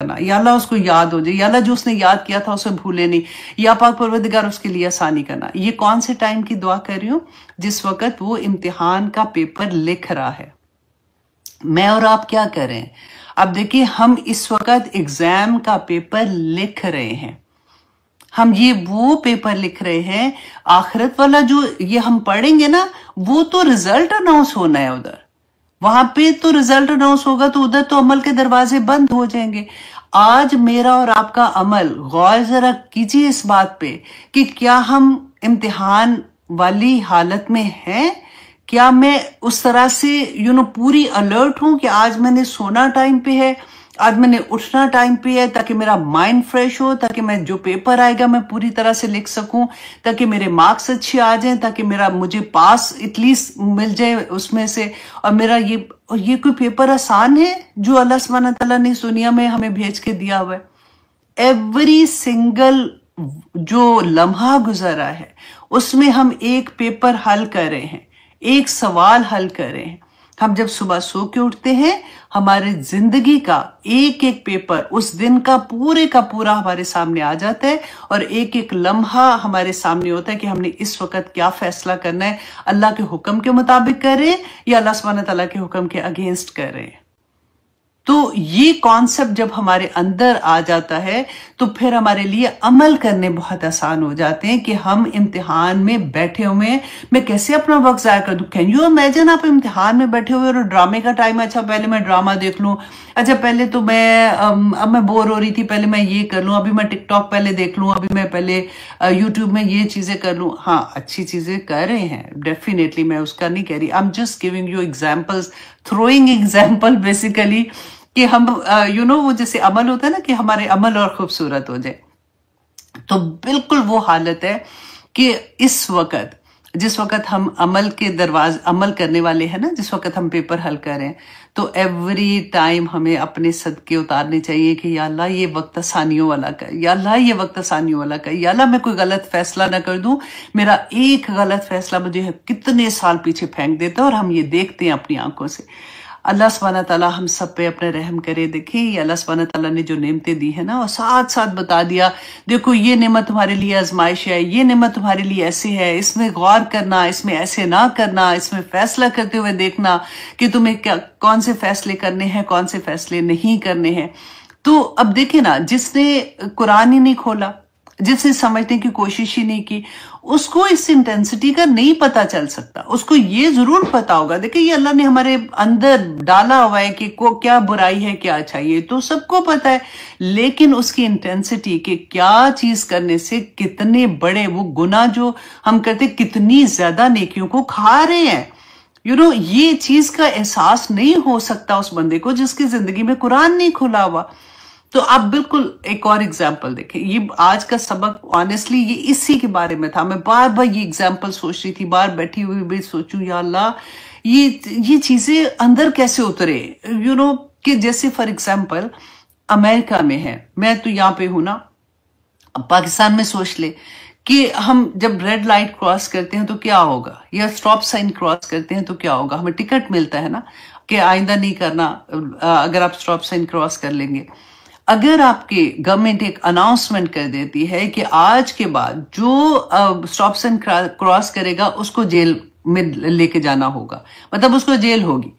करना, या अल्लाह उसको याद हो जाए, या अल्लाह जो उसने याद किया था उसे भूले नहीं, या पाक परवरदिगार उसके लिए आसानी करना। ये कौन से टाइम की दुआ कर रही हूँ? जिस वक्त वो इम्तिहान का पेपर लिख रहा है। मैं और आप क्या करें? अब देखिए, हम इस वक्त एग्जाम का पेपर लिख रहे हैं। हम ये वो पेपर लिख रहे हैं, आखिरत वाला जो ये हम पढ़ेंगे ना, वो तो रिजल्ट अनाउंस होना है उधर, वहां पे तो रिजल्ट अनाउंस होगा, तो उधर तो अमल के दरवाजे बंद हो जाएंगे। आज मेरा और आपका अमल, गौर जरा कीजिए इस बात पे कि क्या हम इम्तिहान वाली हालत में हैं? क्या मैं उस तरह से पूरी अलर्ट हूं कि आज मैंने सोना टाइम पे है, आज मैंने उठना टाइम पे है, ताकि मेरा माइंड फ्रेश हो, ताकि मैं जो पेपर आएगा मैं पूरी तरह से लिख सकूं, ताकि मेरे मार्क्स अच्छे आ जाएं, ताकि मुझे पास एटलीस्ट मिल जाए उसमें से। और मेरा ये कोई पेपर आसान है जो अल्लाह सुब्हानहू तआला ने इस दुनिया में हमें भेज के दिया हुआ है? एवरी सिंगल जो लम्हा गुजरा है उसमें हम एक पेपर हल कर रहे हैं, एक सवाल हल कर रहे हैं। हम जब सुबह सो के उठते हैं, हमारे जिंदगी का एक एक पेपर उस दिन का पूरा हमारे सामने आ जाता है, और एक एक लम्हा हमारे सामने होता है कि हमने इस वक्त क्या फैसला करना है, अल्लाह के हुक्म के मुताबिक कर रहे हैं या अल्लाह सुब्हानहू तआला के हुक्म के अगेंस्ट कर रहे हैं। तो ये कॉन्सेप्ट जब हमारे अंदर आ जाता है तो फिर हमारे लिए अमल करने बहुत आसान हो जाते हैं कि हम इम्तिहान में बैठे हुए हैं, मैं कैसे अपना वक्त जाया कर दूं। कैन यू इमेजिन, आप इम्तिहान में बैठे हुए और ड्रामे का टाइम, अच्छा पहले मैं ड्रामा देख लूं, अच्छा पहले तो अब मैं बोर हो रही थी, पहले मैं ये कर लूं, अभी मैं टिकटॉक पहले देख लूं, अभी मैं पहले यूट्यूब में ये चीजें कर लूं। हाँ, अच्छी चीजें कर रहे हैं डेफिनेटली, मैं उसका नहीं कह रही, I am just giving you examples, throwing example basically, कि हम वो जैसे अमल होता है ना, कि हमारे अमल और खूबसूरत हो जाए। तो बिल्कुल वो हालत है कि इस वक्त, जिस वक्त हम अमल करने वाले हैं ना, जिस वक्त हम पेपर हल करें, तो एवरी टाइम हमें अपने सदके उतारने चाहिए कि या अल्लाह ये वक्त आसानियों वाला कर, या अल्लाह ये वक्त आसानियों वाला कर, या अल्लाह मैं कोई गलत फैसला ना कर दूं। मेरा एक गलत फैसला मुझे कितने साल पीछे फेंक देता है, और हम ये देखते हैं अपनी आंखों से। अल्लाह सुब्हानहू तआला हम सब पे अपने रहम करे। देखिए, ये अल्लाह सुब्हानहू तआला ने जो नेमतें दी है ना, और साथ साथ बता दिया, देखो ये नेमत तुम्हारे लिए आजमाइश है, ये नेमत तुम्हारे लिए ऐसे है, इसमें गौर करना, इसमें ऐसे ना करना, इसमें फैसला करते हुए देखना कि तुम्हें कौन से फैसले करने हैं, कौन से फैसले नहीं करने हैं। तो अब देखिए ना, जिसने कुरान ही नहीं खोला, जिसने समझने की कोशिश ही नहीं की, उसको इस इंटेंसिटी का नहीं पता चल सकता। उसको ये जरूर पता होगा, देखिए ये अल्लाह ने हमारे अंदर डाला हुआ है कि क्या बुराई है क्या अच्छाई है, तो सबको पता है, लेकिन उसकी इंटेंसिटी कि क्या चीज करने से कितने बड़े वो गुनाह जो हम करते, कितनी ज्यादा नेकियों को खा रहे हैं, ये चीज का एहसास नहीं हो सकता उस बंदे को जिसकी जिंदगी में कुरान नहीं खुला हुआ। तो आप बिल्कुल एक और एग्जाम्पल देखें, ये आज का सबक ऑनेस्टली ये इसी के बारे में था। मैं बार बार ये एग्जाम्पल सोच रही थी, बाहर बैठी हुई भी सोचूं, या अल्लाह ये चीजें अंदर कैसे उतरे, कि जैसे फॉर एग्जाम्पल अमेरिका में है, मैं तो यहाँ पे हूं ना, पाकिस्तान में सोच ले कि हम जब रेड लाइट क्रॉस करते हैं तो क्या होगा, या स्टॉप साइन क्रॉस करते हैं तो क्या होगा, हमें टिकट मिलता है ना कि आइंदा नहीं करना अगर आप स्टॉप साइन क्रॉस कर लेंगे। अगर आपके गवर्नमेंट एक अनाउंसमेंट कर देती है कि आज के बाद जो स्टॉप साइन क्रॉस करेगा उसको जेल में लेके जाना होगा, मतलब उसको जेल होगी।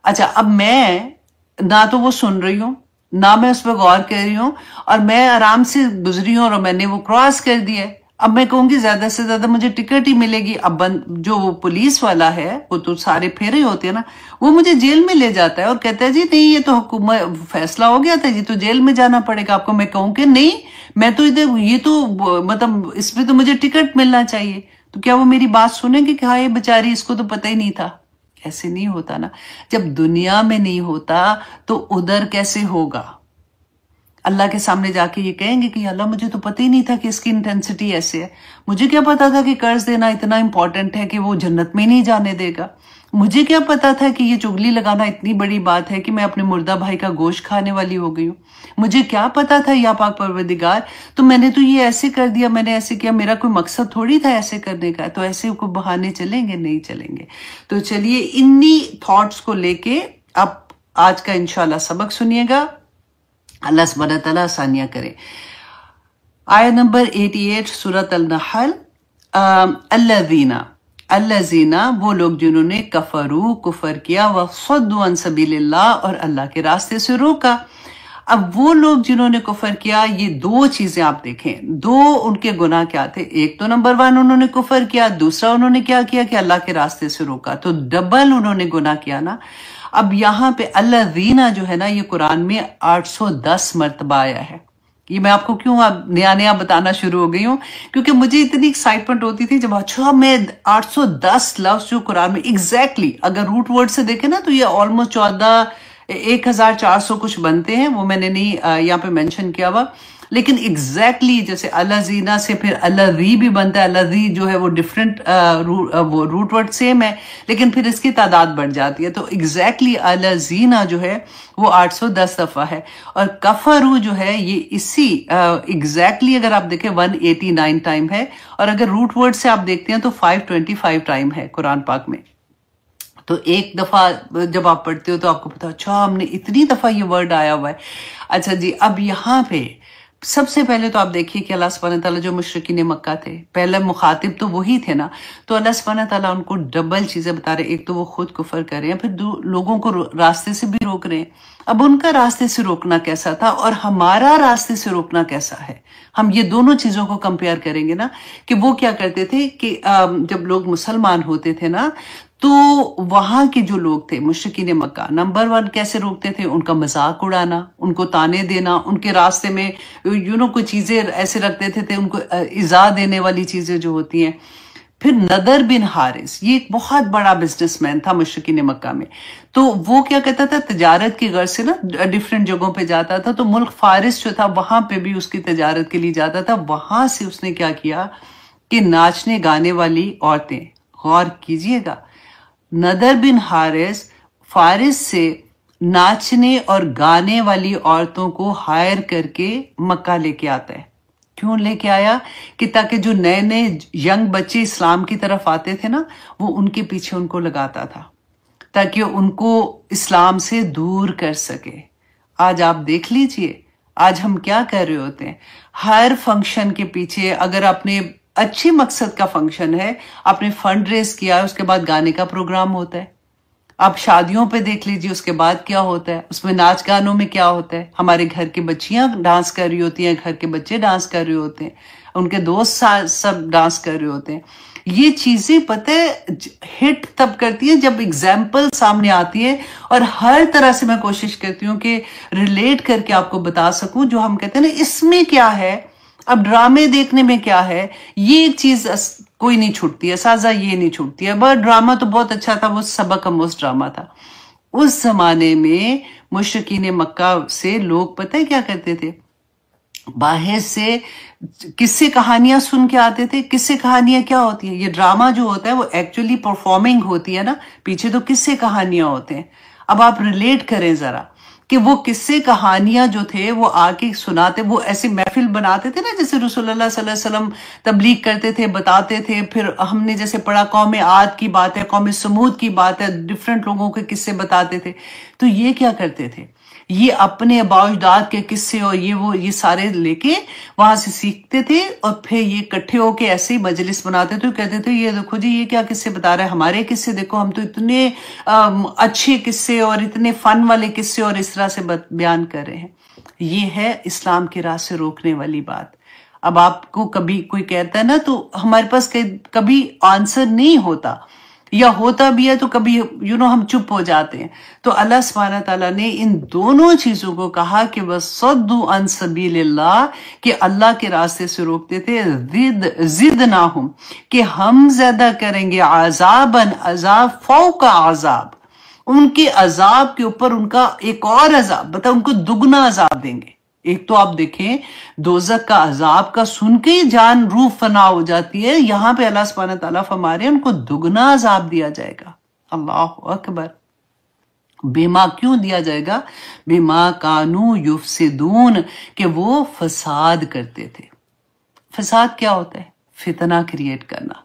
अच्छा, अब मैं ना तो वो सुन रही हूं, ना मैं उस पर गौर कर रही हूं, और मैं आराम से गुजरी हूं और मैंने वो क्रॉस कर दिया है। अब मैं कहूंगी ज्यादा से ज्यादा मुझे टिकट ही मिलेगी। अब जो वो पुलिस वाला है, वो तो सारे फेरे होते हैं ना, वो मुझे जेल में ले जाता है और कहता है जी नहीं, ये तो हुकूमत फैसला हो गया था जी, तो जेल में जाना पड़ेगा आपको। मैं कहूँ कि नहीं, मैं तो इधर, ये तो मतलब इसमें तो मुझे टिकट मिलना चाहिए। तो क्या वो मेरी बात सुनेंगे कि हाँ ये बेचारी, इसको तो पता ही नहीं था? ऐसे नहीं होता ना। जब दुनिया में नहीं होता तो उधर कैसे होगा? अल्लाह के सामने जाके ये कहेंगे कि अल्लाह मुझे तो पता ही नहीं था कि इसकी इंटेंसिटी ऐसे है, मुझे क्या पता था कि कर्ज देना इतना इंपॉर्टेंट है कि वो जन्नत में नहीं जाने देगा, मुझे क्या पता था कि ये चुगली लगाना इतनी बड़ी बात है कि मैं अपने मुर्दा भाई का गोश्त खाने वाली हो गई हूँ, मुझे क्या पता था या पाक परवरदिगार, तो मैंने तो ये ऐसे कर दिया, मैंने ऐसे किया, मेरा कोई मकसद थोड़ी था ऐसे करने का। तो ऐसे को बहाने चलेंगे? नहीं चलेंगे। तो चलिए इन्हीं थॉट्स को लेके आप आज का इंशाल्लाह सबक सुनिएगा। अल्लाह सुब्हानहू तआला आसानियां करे। आयत नंबर 88 सूरत अल-नहल, अल्लज़ीना, अल्लज़ीना वो लोग जिन्होंने कफरू कुफर किया, वसद्दू अन सबीलिल्लाह और अल्लाह के रास्ते से रोका। अब वो लोग जिन्होंने कुफर किया, ये दो चीजें आप देखें, दो उनके गुनाह क्या थे। एक तो नंबर 1 उन्होंने कुफर किया, दूसरा उन्होंने क्या किया कि अल्लाह के रास्ते से रोका, तो डबल उन्होंने गुनाह किया ना। अब यहाँ पे अल्लज़ीना जो है ना, ये कुरान में 810 मरतबा आया है। ये मैं आपको क्यों अब नया नया बताना शुरू हो गई हूँ, क्योंकि मुझे इतनी एक्साइटमेंट होती थी जब अच्छा मैं 810 लफ्ज जो कुरान में एग्जैक्टली अगर रूट वर्ड से देखे ना, तो ये ऑलमोस्ट 1400 कुछ बनते हैं। वो मैंने नहीं यहाँ पे मेंशन किया हुआ, लेकिन एग्जैक्टली जैसे अल्लाज़ीना से फिर अल्लाज़ी भी बनता है। अल्लाज़ी जो है वो डिफरेंट वो रूट वर्ड सेम है, लेकिन फिर इसकी तादाद बढ़ जाती है। तो एग्जैक्टली अल्लाज़ीना जो है वो 810 दफा है, और कफरू जो है ये इसी एग्जैक्टली अगर आप देखें 189 टाइम है, और अगर रूट वर्ड से आप देखते हैं तो 525 टाइम है कुरान पाक में। तो एक दफा जब आप पढ़ते हो तो आपको पता, अच्छा हमने इतनी दफा ये वर्ड आया हुआ है। अच्छा जी, अब यहाँ पे सबसे पहले तो आप देखिए कि अल्लाह सुब्हानहू तआला जो मुशरिकीन मक्का थे, पहले मुखातिब तो वही थे ना, तो अल्लाह सुब्हानहू तआला उनको डबल चीजें बता रहे। एक तो वो खुद कुफर कर रहे हैं, फिर लोगों को रास्ते से भी रोक रहे हैं। अब उनका रास्ते से रोकना कैसा था और हमारा रास्ते से रोकना कैसा है, हम ये दोनों चीजों को कंपेयर करेंगे ना। कि वो क्या करते थे कि जब लोग मुसलमान होते थे ना, तो वहां के जो लोग थे मुशरिकीन मक्का, नंबर 1 कैसे रोकते थे, उनका मजाक उड़ाना, उनको ताने देना, उनके रास्ते में कोई चीजें ऐसे रखते थे उनको इजा देने वाली चीजें जो होती हैं। फिर नदर बिन हारिस, ये एक बहुत बड़ा बिजनेसमैन था मुशरिकीन मक्का में। तो वो क्या कहता था, तजारत की गर्ज से ना डिफरेंट जगहों पे जाता था। तो मुल्क फारिस जो था वहां पे भी उसकी तजारत के लिए जाता था। वहां से उसने क्या किया कि नाचने गाने वाली औरतें, गौर कीजिएगा, नदर बिन हारिस फारिस से नाचने और गाने वाली औरतों को हायर करके मक्का लेके आता है। क्यों लेके आया कि ताकि जो नए नए यंग बच्चे इस्लाम की तरफ आते थे ना, वो उनके पीछे उनको लगाता था ताकि उनको इस्लाम से दूर कर सके। आज आप देख लीजिए, आज हम क्या कर रहे होते हैं, हर फंक्शन के पीछे, अगर आपने अच्छे मकसद का फंक्शन है, आपने फंड रेज किया है, उसके बाद गाने का प्रोग्राम होता है। आप शादियों पे देख लीजिए, उसके बाद क्या होता है, उसमें नाच गानों में क्या होता है, हमारे घर की बच्चियां डांस कर रही होती हैं, घर के बच्चे डांस कर रहे होते हैं, उनके दोस्त सब डांस कर रहे होते हैं। ये चीजें पता है हिट तब करती है जब एग्जाम्पल सामने आती है, और हर तरह से मैं कोशिश करती हूँ कि रिलेट करके आपको बता सकूं। जो हम कहते हैं ना, इसमें क्या है, अब ड्रामे देखने में क्या है, ये एक चीज कोई नहीं छूटती है, साजा ये नहीं छूटती है। बट ड्रामा तो बहुत अच्छा था, वो सबक अमोस ड्रामा था। उस जमाने में मुशरिकीन मक्का से लोग पता है क्या करते थे, बाहर से किस्से कहानियां सुन के आते थे। किस्से कहानियां क्या होती है, ये ड्रामा जो होता है वो एक्चुअली परफॉर्मिंग होती है ना, पीछे तो किस्से कहानियां होते हैं। अब आप रिलेट करें जरा कि वो किस्से कहानियां जो थे वो आके सुनाते, वो ऐसे महफिल बनाते थे ना, जैसे रसूलुल्लाह सल्लल्लाहु अलैहि वसल्लम तबलीग करते थे, बताते थे। फिर हमने जैसे पढ़ा कौम आद की बात है, कौम समूद की बात है, डिफरेंट लोगों के किस्से बताते थे। तो ये क्या करते थे, ये अपने अबाउजदाद के किस्से और ये सारे लेके वहां से सीखते थे, और फिर ये इकट्ठे होके ऐसे ही मजलिस बनाते थे। कहते थे ये देखो जी, ये क्या किस्से बता रहे हैं, हमारे किस्से देखो, हम तो इतने अच्छे किस्से और इतने फन वाले किस्से और इस तरह से बयान कर रहे हैं। ये है इस्लाम की राह से रोकने वाली बात। अब आपको कभी कोई कहता है ना, तो हमारे पास कभी आंसर नहीं होता, या होता भी है तो कभी हम चुप हो जाते हैं। तो अल्लाह सुब्हानहू तआला ने इन दोनों चीजों को कहा कि वसद्दू अन सबीलिल्लाह, कि अल्लाह के रास्ते से रोकते थे। जिदनाहुम, कि हम ज्यादा करेंगे, अज़ाबन, अज़ाब फौका अज़ाब, उनके अजाब के ऊपर उनका एक और अजाब, मतलब उनको दुगना अजाब देंगे। एक तो आप देखें दोजक का अजाब का सुन के ही जान रूह फना हो जाती है, यहां पे अल्लाह सुब्हानहू तआला फरमा रहे हैं उनको दुगना अजाब दिया जाएगा। अल्लाह अकबर। बेमा क्यों दिया जाएगा, बेमा कानू युफसिदून, कि वो फसाद करते थे। फसाद क्या होता है, फितना क्रिएट करना,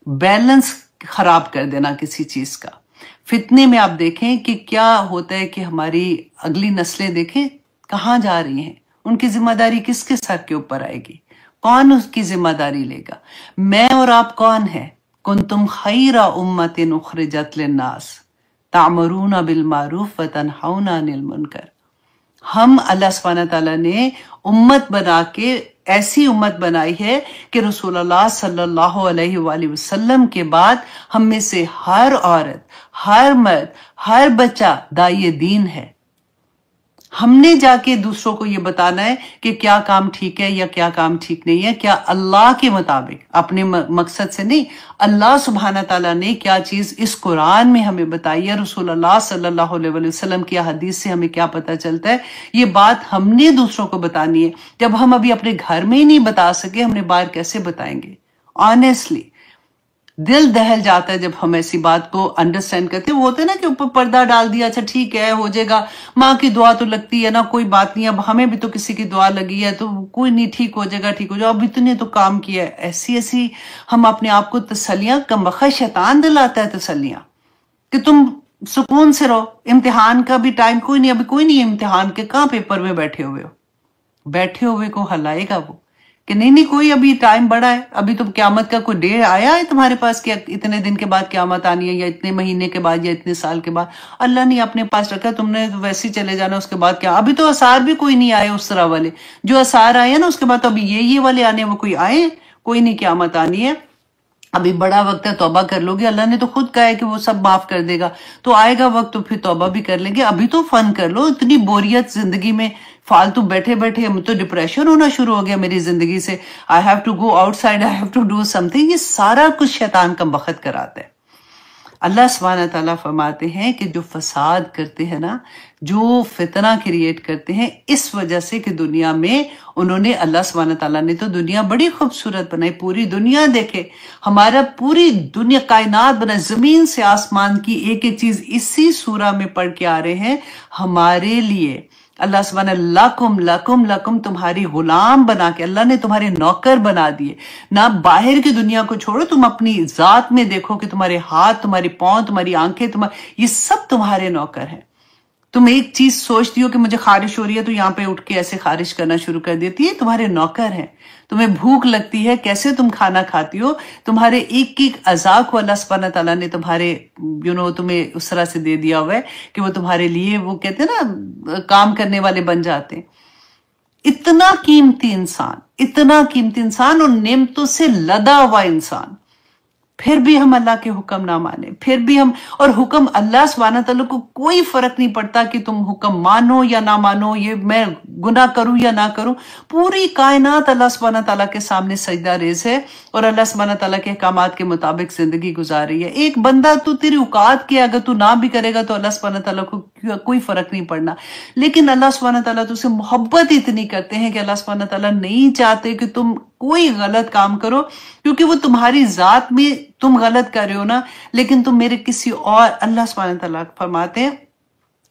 बैलेंस खराब कर देना किसी चीज का। फितने में आप देखें कि क्या होता है कि हमारी अगली नस्लें देखें कहाँ जा रही हैं, उनकी जिम्मेदारी किसके सर के ऊपर आएगी, कौन उसकी जिम्मेदारी लेगा। मैं और आप कौन है? कुंतुम खैरा उम्मतिन उखरिजत लिन्नास तामरूना बिल मारूफ व तनहौना अनिल मुनकर। हम अल्लाह सुब्हानहू तआला ने उम्मत बना के ऐसी उम्मत बनाई है कि रसूलुल्लाह सल्लल्लाहु अलैहि वसल्लम के बाद हम में से हर औरत, हर मर्द, हर बच्चा दाई दीन है। हमने जाके दूसरों को ये बताना है कि क्या काम ठीक है या क्या काम ठीक नहीं है, क्या अल्लाह के मुताबिक, अपने मकसद से नहीं, अल्लाह सुब्हाना ताला ने क्या चीज इस कुरान में हमें बताई है, रसूलुल्लाह सल्लल्लाहु अलैहि वसल्लम की हदीस से हमें क्या पता चलता है, ये बात हमने दूसरों को बतानी है। जब हम अभी अपने घर में ही नहीं बता सके, हमने बाहर कैसे बताएंगे? ऑनेस्टली दिल दहल जाता है जब हम ऐसी बात को अंडरस्टैंड करते हैं। वो होता है ना कि ऊपर पर्दा डाल दिया, अच्छा ठीक है हो जाएगा, माँ की दुआ तो लगती है ना, कोई बात नहीं, अब हमें भी तो किसी की दुआ लगी है तो कोई नहीं, ठीक हो जाएगा, ठीक हो जाएगा, अब इतने तो काम किया है। ऐसी ऐसी हम अपने आप को तसलियां, कमबख्त शैतान दिलाता है तसलियां कि तुम सुकून से रहो, इम्तिहान का भी टाइम कोई नहीं, अभी कोई नहीं है इम्तिहान के, कहाँ पेपर में बैठे हुए हो। बैठे हुए को हलाएगा वो कि नहीं नहीं कोई अभी टाइम बड़ा है, अभी तो क्यामत का कोई डेट आया है तुम्हारे पास कि इतने दिन के बाद क्यामत आनी है, या इतने महीने के बाद, या इतने साल के बाद। अल्लाह ने अपने पास रखा, तुमने तो वैसे ही चले जाना, उसके बाद क्या। अभी तो असार भी कोई नहीं आए उस तरह वाले, जो असार आए ना उसके बाद तो अभी ये वाले आने, वो कोई आए, कोई नहीं, क्यामत आनी है, अभी बड़ा वक्त है, तौबा कर लोगे, अल्लाह ने तो खुद कहा है कि वो सब माफ कर देगा, तो आएगा वक्त तो फिर तौबा भी कर लेंगे। अभी तो फन कर लो, इतनी बोरियत जिंदगी में, फालतू बैठे बैठे हम तो डिप्रेशन होना शुरू हो गया मेरी जिंदगी से, I have to go outside, I have to do something. ये सारा कुछ शैतान का बखत कराता है। अल्लाह सुब्हानहू तआला फरमाते हैं कि जो फसाद करते हैं ना, जो फितना क्रिएट करते हैं, इस वजह से कि दुनिया में उन्होंने, अल्लाह सुब्हानहू तआला ने तो दुनिया बड़ी खूबसूरत बनाई, पूरी दुनिया देखे, हमारा पूरी दुनिया कायनात बना, जमीन से आसमान की एक एक चीज इसी सूरा में पढ़ के आ रहे हैं हमारे लिए। अल्लाह सुब्हाना लकुम लकुम लकुम, तुम्हारी गुलाम बना के, अल्लाह ने तुम्हारे नौकर बना दिए ना। बाहर की दुनिया को छोड़ो, तुम अपनी जात में देखो कि तुम्हारे हाथ, तुम्हारी पांव, तुम्हारी आंखें, ये सब तुम्हारे नौकर हैं। तुम एक चीज सोचती हो कि मुझे खारिश हो रही है तो यहाँ पे उठ के ऐसे खारिश करना शुरू कर देती है, तुम्हारे नौकर हैं। तुम्हें भूख लगती है, कैसे तुम खाना खाती हो, तुम्हारे एक एक अज़ा को अल्लाह सुब्हानहू तआला ने तुम्हारे तुम्हें उस तरह से दे दिया हुआ है कि वो तुम्हारे लिए, वो कहते हैं ना, काम करने वाले बन जाते हैं। इतना कीमती इंसान, इतना कीमती इंसान और नेमतों से लदा हुआ इंसान, फिर भी हम अल्लाह के हुक्म ना माने, फिर भी हम, और हुक्म अल्लाह सुब्हानहू तआला को कोई फर्क नहीं पड़ता कि तुम हुक्म मानो या ना मानो, ये मैं गुनाह करूं या ना करूं, पूरी कायनात अल्लाह सुब्हानहू तआला के सामने सजदा रेज है और अल्लाह सुब्हानहू तआला के अहकामात के मुताबिक जिंदगी गुजार रही है। एक बंदा, तू तेरी औकात के, अगर तू ना भी करेगा तो अल्लाह सुब्हानहू तआला को कोई फर्क नहीं पड़ना, लेकिन अल्लाह सुब्हानहू तआला तुझसे मोहब्बत इतनी करते हैं कि अल्लाह सुब्हानहू तआला नहीं चाहते कि तुम कोई गलत काम करो, क्योंकि वो तुम्हारी जात में तुम गलत कर रहे हो ना, लेकिन तुम मेरे किसी और, अल्लाह सुब्हानहू तआला फरमाते हैं,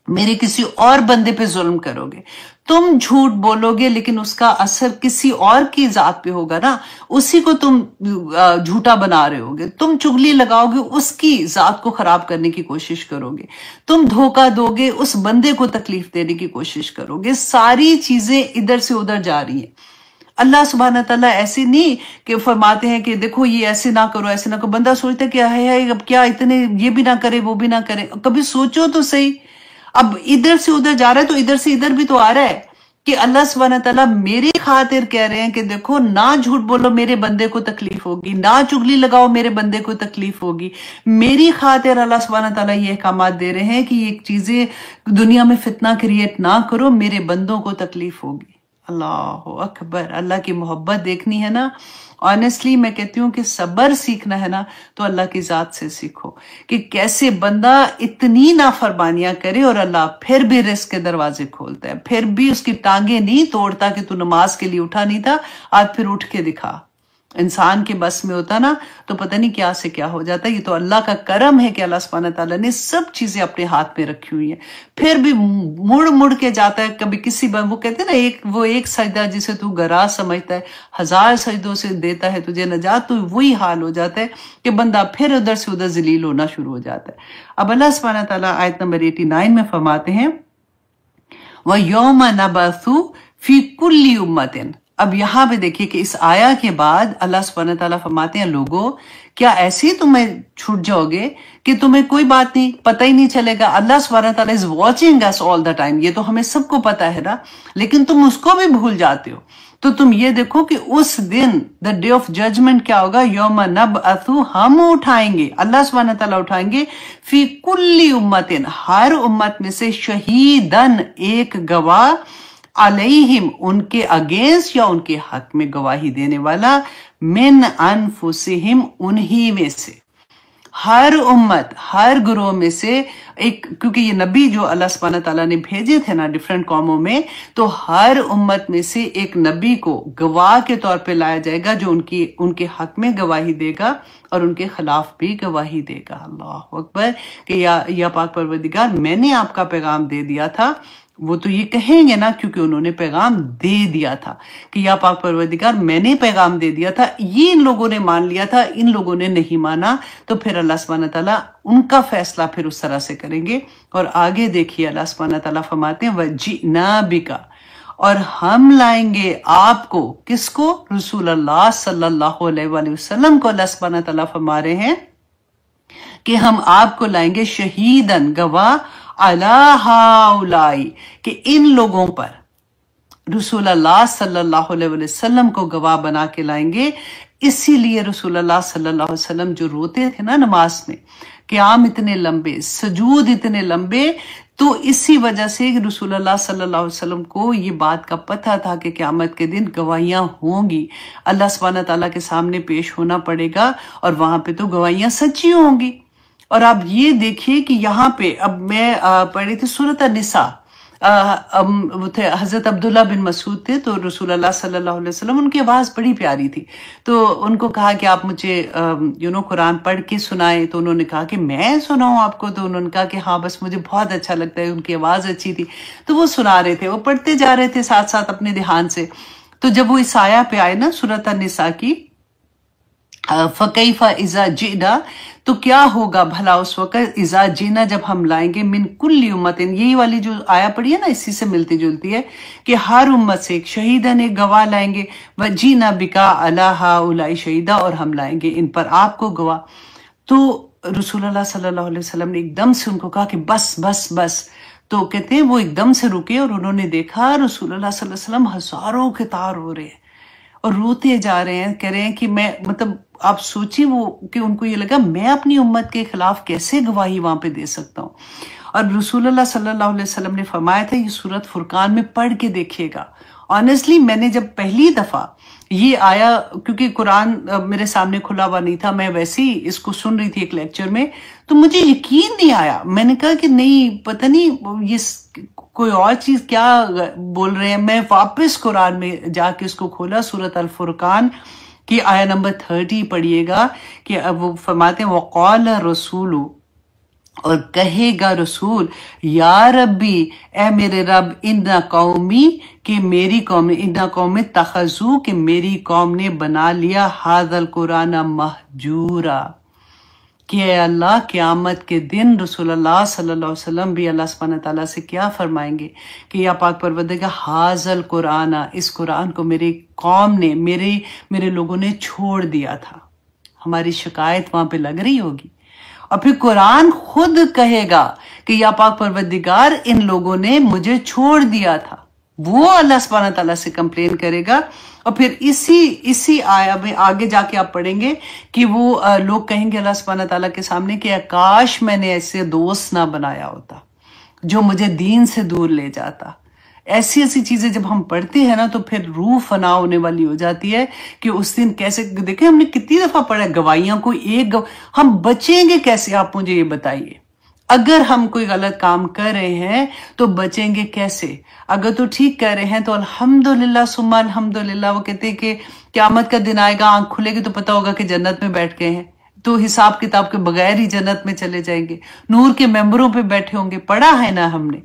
मेरे किसी और बंदे पे जुल्म करोगे, तुम झूठ बोलोगे, लेकिन उसका असर किसी और की जात पे होगा ना, उसी को तुम झूठा बना रहे होगे, तुम चुगली लगाओगे, उसकी जात को खराब करने की कोशिश करोगे, तुम धोखा दोगे, उस बंदे को तकलीफ देने की कोशिश करोगे। सारी चीजें इधर से उधर जा रही हैं। अल्लाह सुब्हानहू तआला ऐसे नहीं कि फरमाते हैं कि देखो ये ऐसे ना करो, ऐसे ना करो। बंदा सोचता है कि है अब क्या, इतने ये भी ना करे, वो भी ना करे। कभी सोचो तो सही, अब इधर से उधर जा रहा है तो इधर से इधर भी तो आ रहा है कि अल्लाह सुब्हानहू तआला मेरे खातिर कह रहे हैं कि देखो, ना झूठ बोलो, मेरे बंदे को तकलीफ होगी, ना चुगली लगाओ, मेरे बंदे को तकलीफ होगी। मेरी खातिर अल्लाह सुब्हानहू तआला ये अहकामात दे रहे हैं कि ये चीजें दुनिया में फितना क्रिएट ना करो, मेरे बंदों को तकलीफ होगी। अल्लाह अकबर। अल्लाह की मोहब्बत देखनी है ना, ऑनेस्टली मैं कहती हूँ कि सब्र सीखना है ना, तो अल्लाह की जात से सीखो कि कैसे बंदा इतनी नाफरमानियां करे और अल्लाह फिर भी रिस्क के दरवाजे खोलता है, फिर भी उसकी टांगे नहीं तोड़ता कि तू नमाज के लिए उठा नहीं था, आज फिर उठ के दिखा। इंसान के बस में होता ना तो पता नहीं क्या से क्या हो जाता। ये तो अल्लाह का करम है कि अल्लाह सुब्हानहू तआला ने सब चीजें अपने हाथ में रखी हुई हैं, फिर भी मुड़ मुड़ के जाता है। कभी किसी वो कहते हैं ना, एक सजदा जिसे तू गराज समझता है, 1000 सजदों से देता है तुझे नजात, तो वही हाल हो जाता है कि बंदा फिर उधर से उधर जलील होना शुरू हो जाता है। अब अल्लाह सुब्हानहू तआला आयत नंबर 89 में फरमाते हैं, व यौम नबअसु फी कुल्ली उम्मतिन। अब यहां पे देखिए कि इस आया के बाद अल्लाह सुब्हानहू तआला फरमाते हैं, लोगों क्या ऐसे ही तुम्हें छूट जाओगे कि तुम्हें कोई बात नहीं, पता ही नहीं चलेगा? अल्लाह सुब्हानहू तआला is watching us all the time, ये तो हमें सबको पता है ना, लेकिन तुम उसको भी भूल जाते हो। तो तुम ये देखो कि उस दिन द डे ऑफ जजमेंट क्या होगा, यौम नबअसु, हम उठाएंगे, अल्लाह सुब्हानहू तआला उठाएंगे, फी कुल्ली उम्मतिन, हर उम्मत में से, शहीदन, एक गवाह, अलैहिम, उनके अगेंस्ट या उनके हक में गवाही देने वाला, मिन अनफुसिहिम, उन्हीं में से, हर उम्मत, हर गुरोह में से एक, क्योंकि ये नबी जो अल्लाह सुब्हानहू तआला ने भेजे थे ना डिफरेंट कौमों में, तो हर उम्मत में से एक नबी को गवाह के तौर पे लाया जाएगा जो उनके हक में गवाही देगा और उनके खिलाफ भी गवाही देगा। अल्लाह अकबर, कि या पाक परवरदिगार मैंने आपका पैगाम दे दिया था। वो तो ये कहेंगे ना, क्योंकि उन्होंने पैगाम दे दिया था कि या पाक परवरदिगार मैंने पैगाम दे दिया था, ये इन लोगों ने मान लिया था, इन लोगों ने नहीं माना, तो फिर अल्लाह सुब्हानहू तआला उनका फैसला फिर उस तरह से करेंगे। और आगे देखिए अल्लाह सुब्हानहू तआला फरमाते हैं, वजीना बिका, और हम लाएंगे आपको, किसको? रसूल अल्लाह सल्लल्लाहु अलैहि वसल्लम को अल्लाह सुब्हानहू तआला फरमा रहे हैं कि हम आपको लाएंगे शहीदन, गवाह, अला हाउलाई, कि इन लोगों पर, रसूल अल्लाह सल्लल्लाहु अलैहि वसल्लम को गवाह बना के लाएंगे। इसीलिए रसूल अल्लाह सल्लल्लाहु अलैहि वसल्लम जो रोते थे ना नमाज में, क़याम इतने लंबे, सजूद इतने लंबे, तो इसी वजह से रसूल अल्लाह सल्लल्लाहु अलैहि वसल्लम को ये बात का पता था कि क़यामत के दिन गवाहियां होंगी, अल्लाह सुब्हानहू तआला के सामने पेश होना पड़ेगा, और वहां पे तो गवाहियां सच्ची होंगी। और आप ये देखिए कि यहाँ पे, अब मैं पढ़ी थी सूरत निसा, वो थे हजरत अब्दुल्ला बिन मसूद थे, तो रसूल अल्लाह सल्लल्लाहु अलैहि वसल्लम, उनकी आवाज बड़ी प्यारी थी, तो उनको कहा कि आप मुझे कुरान पढ़ के सुनाए। तो उन्होंने कहा कि मैं सुनाऊं आपको? तो उन्होंने कहा कि हाँ, बस मुझे बहुत अच्छा लगता है, उनकी आवाज अच्छी थी। तो वो सुना रहे थे, वो पढ़ते जा रहे थे साथ साथ अपने ध्यान से। तो जब वो इस आया पे आए ना सूरत निसा की, फकैफा इज़ा जिना, तो क्या होगा भला उस वक्त, इज़ा जिना, जब हम लाएंगे, मिन कुल्ली उम्मतिन, यही वाली जो आया पड़ी है ना, इसी से मिलती जुलती है कि हर उम्मत से एक शहीदन, एक गवाह लाएंगे, व जीना बिका अला हाउलाई शहीदा, और हम लाएंगे इन पर आपको गवाह। तो रसूल अल्लाह सल्लल्लाहु अलैहि वसल्लम ने एकदम से उनको कहा कि बस बस बस। तो कहते हैं वो एकदम से रुके और उन्होंने देखा रसूल अल्लाह सल्लल्लाहु अलैहि वसल्लम हजारों के तार हो रहे हैं और रोते जा रहे हैं, कह रहे हैं कि मैं, मतलब आप सोचिए वो, कि उनको ये लगा मैं अपनी उम्मत के खिलाफ कैसे गवाही वहां पे दे सकता हूँ। और रसूल अल्लाह सल्लल्लाहु अलैहि वसल्लम ने फरमाया था, ये सूरत फुरकान में पढ़ के देखिएगा। ऑनेस्टली मैंने जब पहली दफा ये आया, क्योंकि कुरान मेरे सामने खुला हुआ नहीं था, मैं वैसे ही इसको सुन रही थी एक लेक्चर में, तो मुझे यकीन नहीं आया। मैंने कहा कि नहीं, पता नहीं ये कोई और चीज क्या बोल रहे हैं। मैं वापस कुरान में जाके उसको खोला, सूरत अल फुरकान की आया नंबर 30 पढ़िएगा कि अब वो फरमाते हैं, वक़ाल रसूलु, और कहेगा रसूल, या रब्बी, ए मेरे रब, इन्ना कौमी, कि मेरी कौम, इन्ना कौम तखजू, कि मेरी कौम ने बना लिया हादल कुरान महजूरा, कि अल्लाह क़यामत के दिन रसूल अल्लाह सल्लल्लाहु अलैहि वसल्लम भी अल्लाह सुब्हानहू तआला से क्या फरमाएंगे कि या पाक परवरदिगार, हाज़ल कुरान, इस कुरान को मेरी कौम ने, मेरे लोगों ने छोड़ दिया था। हमारी शिकायत वहां पे लग रही होगी। और फिर कुरान खुद कहेगा कि या पाक परवरदिगार, इन लोगों ने मुझे छोड़ दिया था। वो अल्लाह सुब्हानहू तआला से कंप्लेन करेगा। और फिर इसी आया में आगे जाके आप पढ़ेंगे कि वो लोग कहेंगे अल्लाह सुब्हानहू तआला के सामने कि काश मैंने ऐसे दोस्त ना बनाया होता जो मुझे दीन से दूर ले जाता। ऐसी ऐसी चीजें जब हम पढ़ते हैं ना, तो फिर रूह फना होने वाली हो जाती है कि उस दिन कैसे, देखें हमने कितनी दफा पढ़ा गवाहियां को, हम बचेंगे कैसे, आप मुझे ये बताइए। अगर हम कोई गलत काम कर रहे हैं तो बचेंगे कैसे? अगर तो ठीक कर रहे हैं तो अल्हम्दुलिल्लाह सुम्मा अल्हम्दुलिल्लाह। वो कहते हैं कि क़यामत का दिन आएगा, आंख खुलेगी तो पता होगा कि जन्नत में बैठ गए हैं, तो हिसाब किताब के बगैर ही जन्नत में चले जाएंगे, नूर के मेंबरों पे बैठे होंगे। पढ़ा है ना हमने।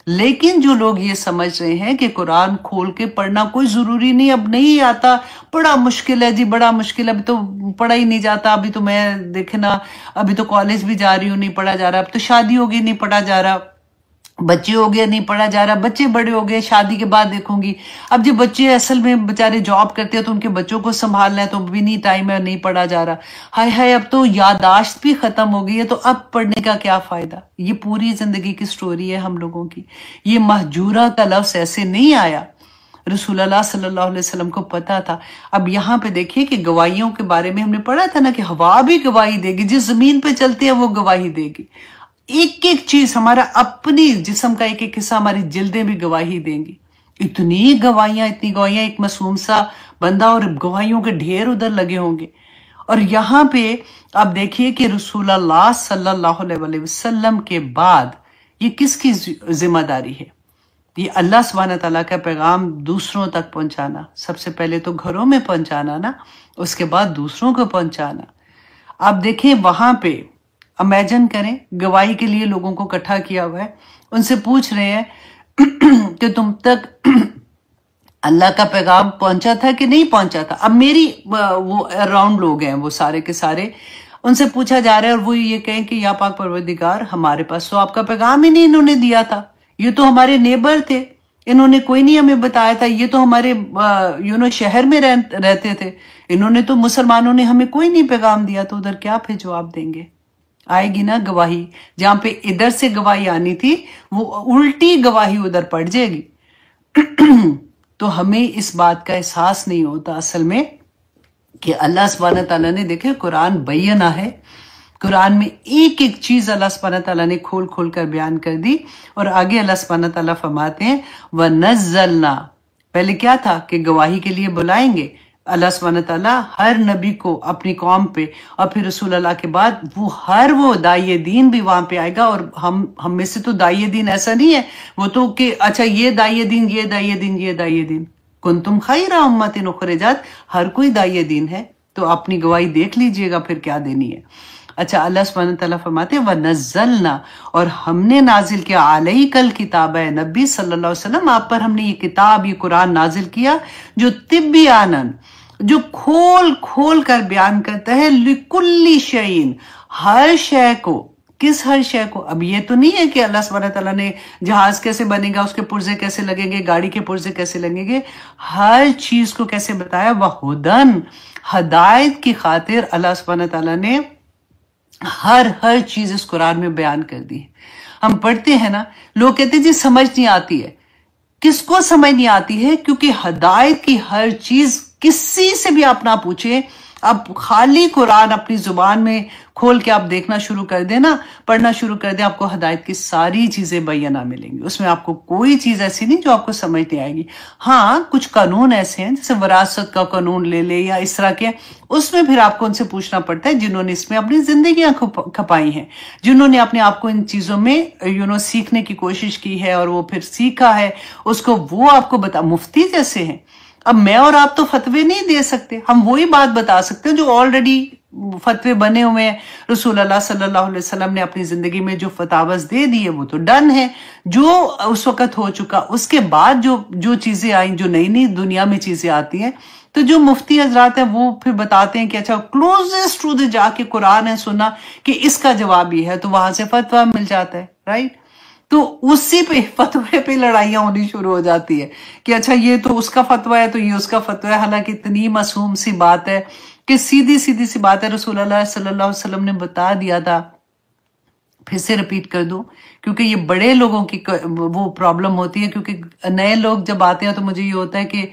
लेकिन जो लोग ये समझ रहे हैं कि कुरान खोल के पढ़ना कोई जरूरी नहीं, अब नहीं आता, बड़ा मुश्किल है जी, बड़ा मुश्किल है, अभी तो पढ़ा ही नहीं जाता, अभी तो मैं देखे ना, अभी तो कॉलेज भी जा रही हूँ, नहीं पढ़ा जा रहा, अब तो शादी होगी, नहीं पढ़ा जा रहा, बच्चे हो गए नहीं पढ़ा जा रहा, बच्चे बड़े हो गए शादी के बाद देखूंगी। अब जब बच्चे असल में बेचारे जॉब करते हैं तो उनके बच्चों को संभालना है, तो भी नहीं टाइम है, नहीं पढ़ा जा रहा। हाय हाय, अब तो याददाश्त भी खत्म हो गई है, तो अब पढ़ने का क्या फायदा। ये पूरी जिंदगी की स्टोरी है हम लोगों की। ये महजूरा का लफ्ज ऐसे नहीं आया, रसूलुल्लाह सल्लल्लाहु अलैहि वसल्लम को पता था। अब यहाँ पे देखिए कि गवाहियों के बारे में हमने पढ़ा था ना कि हवा भी गवाही देगी, जिस जमीन पे चलती है वो गवाही देगी। एक एक चीज, हमारा अपनी जिस्म का एक एक हिस्सा, हमारी जिल्दें भी गवाही देंगी। इतनी गवाहियां, एक मासूम सा बंदा और गवाहियों के ढेर उधर लगे होंगे। और यहाँ पे आप देखिए कि रसूलुल्लाह सल्लल्लाहु अलैहि वसल्लम के बाद ये किसकी जिम्मेदारी है। ये अल्लाह सुब्हानहू तआला का पैगाम दूसरों तक पहुंचाना, सबसे पहले तो घरों में पहुंचाना ना, उसके बाद दूसरों को पहुंचाना। आप देखें वहां पे इमेजिन करें, गवाही के लिए लोगों को इकट्ठा किया हुआ है, उनसे पूछ रहे हैं कि तुम तक अल्लाह का पैगाम पहुंचा था कि नहीं पहुंचा था। अब मेरी वो अराउंड लोग हैं, वो सारे के सारे, उनसे पूछा जा रहा है और वो ये कहें कि या पाक परवरदिगार, हमारे पास तो आपका पैगाम ही नहीं इन्होंने दिया था, ये तो हमारे नेबर थे, इन्होंने कोई नहीं हमें बताया था, ये तो हमारे शहर में रहते थे, इन्होंने तो, मुसलमानों ने हमें कोई नहीं पैगाम दिया। तो उधर क्या फिर जवाब देंगे? आएगी ना गवाही, जहां पे इधर से गवाही आनी थी वो उल्टी गवाही उधर पड़ जाएगी। तो हमें इस बात का एहसास नहीं होता असल में कि अल्लाह सुब्हानहू तआला ने, देखे कुरान बैना है, कुरान में एक एक चीज अल्लाह सुब्हानहू तआला ने खोल खोल कर बयान कर दी। और आगे अल्लाह सुब्हानहू तआला फरमाते हैं वनज़्ज़लना, पहले क्या था कि गवाही के लिए बुलाएंगे अल्लाह सुब्हानहू तआला हर नबी को अपनी कौम पे, और फिर रसूल अल्लाह के बाद वो दाइए दीन भी वहां पे आएगा। और हम में से तो दाइए दीन ऐसा नहीं है वो तो कि अच्छा ये दाइए दीन, ये दाइए दीन, ये दाइए दीन, कुंतुम खैरा उम्मतिन उखरिजत, हर कोई दाइए दीन है। तो अपनी गवाही देख लीजिएगा फिर क्या देनी है। अच्छा, अल्लाह सुब्हानहू तआला फरमाते हैं वनज़्ज़लना, और हमने नाजिल किया अलैकल किताब, है नबी सल्लल्लाहु अलैहि वसल्लम आप पर हमने ये किताब, ये कुरान नाजिल किया जो तिब्बियानन, जो खोल खोल कर बयान करता है, लिकुल्ली शैइन, हर शय को। किस हर शय को? अब ये तो नहीं है कि अल्लाह सुब्हानहू तआला ने जहाज कैसे बनेगा, उसके पुर्जे कैसे लगेंगे, गाड़ी के पुर्जे कैसे लगेंगे, हर चीज को कैसे बताया। वह हुदन, हदायत की खातिर अल्लाह सुब्हानहू तआला ने हर चीज इस कुरान में बयान कर दी है। हम पढ़ते हैं ना, लोग कहते हैं जी समझ नहीं आती है। किसको समझ नहीं आती है? क्योंकि हदायत की हर चीज किसी से भी आप ना पूछे, अब खाली कुरान अपनी जुबान में खोल के आप देखना शुरू कर देना, पढ़ना शुरू कर दे, आपको हदायत की सारी चीजें बैना मिलेंगी। उसमें आपको कोई चीज ऐसी नहीं जो आपको समझ नहीं आएगी। हाँ, कुछ कानून ऐसे हैं, जैसे विरासत का कानून ले ले या इस तरह के, उसमें फिर आपको उनसे पूछना पड़ता है जिन्होंने इसमें अपनी जिंदगियां खपाई हैं, जिन्होंने अपने आप को इन चीजों में सीखने की कोशिश की है और वो फिर सीखा है उसको, वो आपको बता। मुफ्ती जैसे हैं, अब मैं और आप तो फतवे नहीं दे सकते, हम वही बात बता सकते हैं जो ऑलरेडी फतवे बने हुए हैं। रसूल अल्लाह सल्लल्लाहु अलैहि वसल्लम ने अपनी जिंदगी में जो फतावज दे दी है वो तो डन है, जो उस वक्त हो चुका। उसके बाद जो चीजें आई, जो नई नई दुनिया में चीजें आती हैं, तो जो मुफ्ती हजरात हैं वो फिर बताते हैं कि अच्छा क्लोजेस्ट टू द जाके कुरान है सुना कि इसका जवाब ये है, तो वहां से फतवा मिल जाता है, राइट। तो उसी पे फतवे पे लड़ाइयां होनी शुरू हो जाती है कि अच्छा ये तो उसका फतवा है तो ये उसका फतवा है। हालांकि इतनी मासूम सी बात है कि सीधी सी बात है, रसूल अल्लाह सल्लल्लाहु अलैहि वसल्लम ने बता दिया था। फिर से रिपीट कर दूं क्योंकि ये बड़े लोगों की वो प्रॉब्लम होती है, क्योंकि नए लोग जब आते हैं तो मुझे ये होता है कि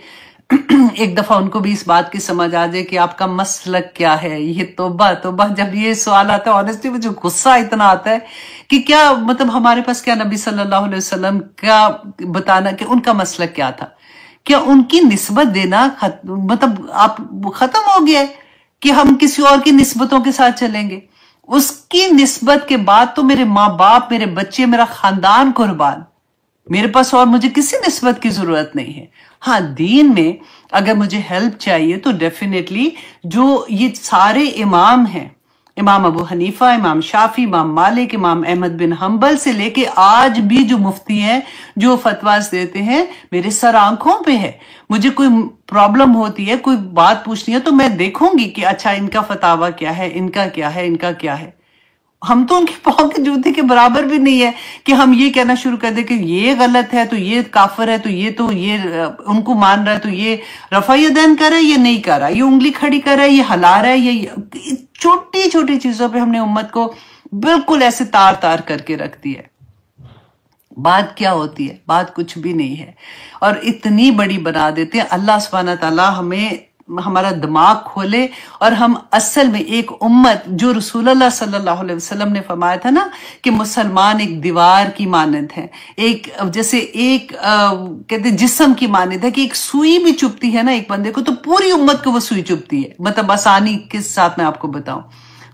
एक दफा उनको भी इस बात की समझ आ जाए कि आपका मसलक क्या है। ये तौबा, जब ये सवाल आता है ऑनेस्टली मुझे गुस्सा इतना आता है कि क्या मतलब हमारे पास क्या नबी सल्लल्लाहु अलैहि वसल्लम का बताना कि उनका मसलक क्या था, क्या उनकी निस्बत देना मतलब आप खत्म हो गया है कि हम किसी और की निस्बतों के साथ चलेंगे। उसकी निस्बत के बाद तो मेरे माँ बाप, मेरे बच्चे, मेरा खानदान कुर्बान, मेरे पास और मुझे किसी निस्बत की जरूरत नहीं है। हाँ, दीन में अगर मुझे हेल्प चाहिए तो डेफिनेटली जो ये सारे इमाम हैं, इमाम अबू हनीफा, इमाम शाफी, इमाम मालिक, इमाम अहमद बिन हम्बल से लेके आज भी जो मुफ्ती हैं जो फतवास देते हैं, मेरे सर आंखों पे है। मुझे कोई प्रॉब्लम होती है, कोई बात पूछनी है तो मैं देखूंगी कि अच्छा इनका फतावा क्या है, इनका क्या है, इनका क्या है। हम तो उनके पाँव के जूते के बराबर भी नहीं है कि हम ये कहना शुरू कर दे कि ये गलत है तो ये काफिर है, तो ये उनको मान रहा है, तो ये रफा यदैन कर रहा है, ये नहीं कर रहा, ये उंगली खड़ी कर रहा है, ये हला रहा है, ये छोटी छोटी चीजों पे हमने उम्मत को बिल्कुल ऐसे तार तार करके रख दिया है। बात क्या होती है? बात कुछ भी नहीं है, और इतनी बड़ी बना देते हैं। अल्लाह सुब्हानहू तआला हमें हमारा दिमाग खोले और हम असल में एक उम्मत, जो रसूलुल्लाह सल्लल्लाहु अलैहि वसल्लम ने फरमाया था ना कि मुसलमान एक दीवार की मानद है, एक जैसे एक कहते जिस्म की मानद है कि एक सुई भी चुभती है ना एक बंदे को, तो पूरी उम्मत को वो सुई चुभती है। मतलब आसानी के साथ मैं आपको बताऊं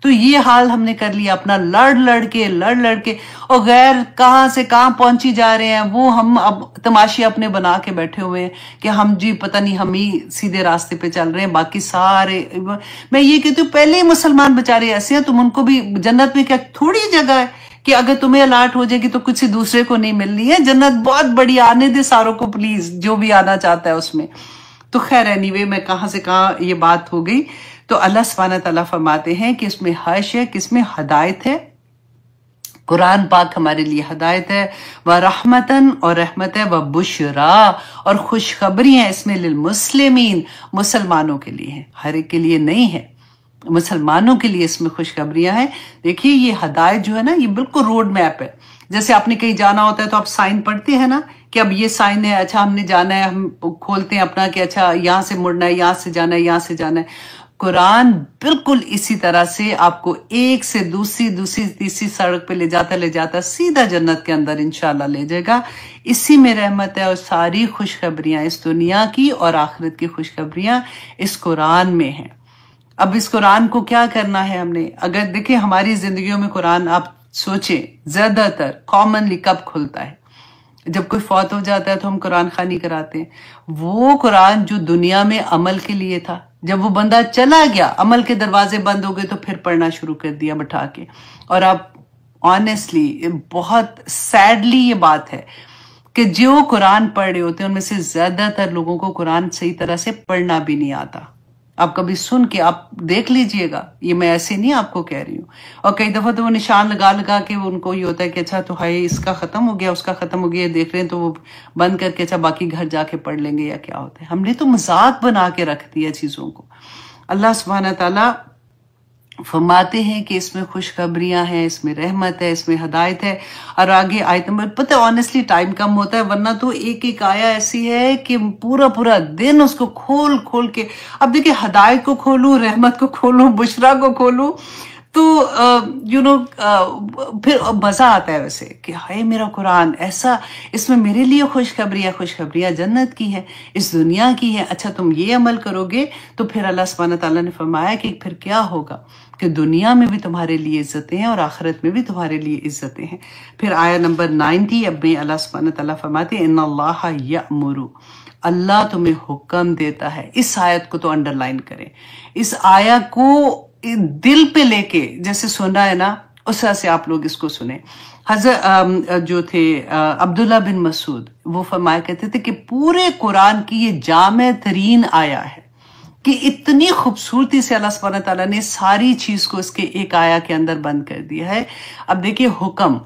तो ये हाल हमने कर लिया अपना, लड़ लड़ के और गैर कहां से कहां पहुंची जा रहे हैं। वो हम अब तमाशे अपने बना के बैठे हुए हैं कि हम जी पता नहीं हम ही सीधे रास्ते पे चल रहे हैं, बाकी सारे। मैं ये कहती हूँ पहले ही मुसलमान बेचारे ऐसे हैं, तुम उनको भी जन्नत में क्या थोड़ी जगह है कि अगर तुम्हें अलाट हो जाएगी तो कुछ दूसरे को नहीं मिलनी है। जन्नत बहुत बड़ी, आने दे सारों को प्लीज, जो भी आना चाहता है उसमें। तो खैर एनीवे, मैं कहां से कहां ये बात हो गई। तो अल्लाह सुब्हानहू तआला फरमाते हैं कि इसमें हर्ष है, किसमें हिदायत है। कुरान पाक हमारे लिए हिदायत है, व रहमतन, और रहमत है, व बुशरा, और खुशखबरी है इसमें लिल मुस्लिमीन, मुसलमानों के लिए है, हर एक के लिए नहीं है, मुसलमानों के लिए इसमें खुशखबरियां हैं। देखिए ये हिदायत जो है ना, ये बिल्कुल रोड मैप है। जैसे आपने कहीं जाना होता है तो आप साइन पढ़ते हैं ना कि अब ये साइन है, अच्छा हमने जाना है, हम खोलते हैं अपना कि अच्छा यहां से मुड़ना है, यहां से जाना है, यहां से जाना है। कुरान बिल्कुल इसी तरह से आपको एक से दूसरी तीसरी सड़क पे ले जाता सीधा जन्नत के अंदर इंशाल्लाह ले जाएगा। इसी में रहमत है, और सारी खुशखबरियां इस दुनिया की और आखिरत की खुशखबरियां इस कुरान में हैं। अब इस कुरान को क्या करना है हमने? अगर देखिए हमारी जिंदगियों में कुरान, आप सोचें ज्यादातर कॉमनली कब खुलता है? जब कोई फौत हो जाता है तो हम कुरान खानी कराते हैं। वो कुरान जो दुनिया में अमल के लिए था, जब वो बंदा चला गया, अमल के दरवाजे बंद हो गए, तो फिर पढ़ना शुरू कर दिया बैठा के। और आप ऑनेस्टली, बहुत सैडली ये बात है कि जो कुरान पढ़ रहे होते हैं उनमें से ज्यादातर लोगों को कुरान सही तरह से पढ़ना भी नहीं आता। आप कभी सुन के आप देख लीजिएगा, ये मैं ऐसे नहीं आपको कह रही हूँ। और कई दफा तो वो निशान लगा लगा के उनको ये होता है कि अच्छा तो है इसका खत्म हो गया, उसका खत्म हो गया, देख रहे हैं, तो वो बंद करके अच्छा बाकी घर जाके पढ़ लेंगे या क्या होता है। हमने तो मजाक बना के रख दिया चीजों को। अल्लाह सुब्हानहू तआला फरमाते हैं कि इसमें खुशखबरियां हैं, इसमें रहमत है, इसमें हिदायत है। और आगे आयत नंबर, पता है ऑनेस्टली टाइम कम होता है, वरना तो एक एक आया ऐसी है कि पूरा पूरा दिन उसको खोल खोल के, अब देखिए हिदायत को खोलूं, रहमत को खोलूं, बुशरा को खोलूं, तो फिर मजा आता है वैसे कि हाय मेरा कुरान ऐसा, इसमें मेरे लिए खुशखबरियां जन्नत की है, इस दुनिया की है। अच्छा तुम ये अमल करोगे तो फिर अल्लाह सुब्हानहू तआला ने फरमाया कि फिर क्या होगा कि दुनिया में भी तुम्हारे लिए इज्जतें हैं और आखिरत में भी तुम्हारे लिए इज्जतें हैं। फिर आया नंबर 90 अब में अल्लाह सुब्हानहू तआला फरमाते हैं इन्नल्लाह यअमुरु, अल्लाह तुम्हें हुक्म देता है। इस आयत को तो अंडरलाइन करें, इस आयत को दिल पे लेके जैसे सुना है ना, उस तरह से आप लोग इसको सुने। हजरत जो थे अब्दुल्ला बिन मसूद, वो फरमाया करते थे कि पूरे कुरान की ये जामे तरीन आया है कि इतनी खूबसूरती से अल्लाह सुब्हानहू तआला ने सारी चीज को इसके एक आया के अंदर बंद कर दिया है। अब देखिए हुक्म,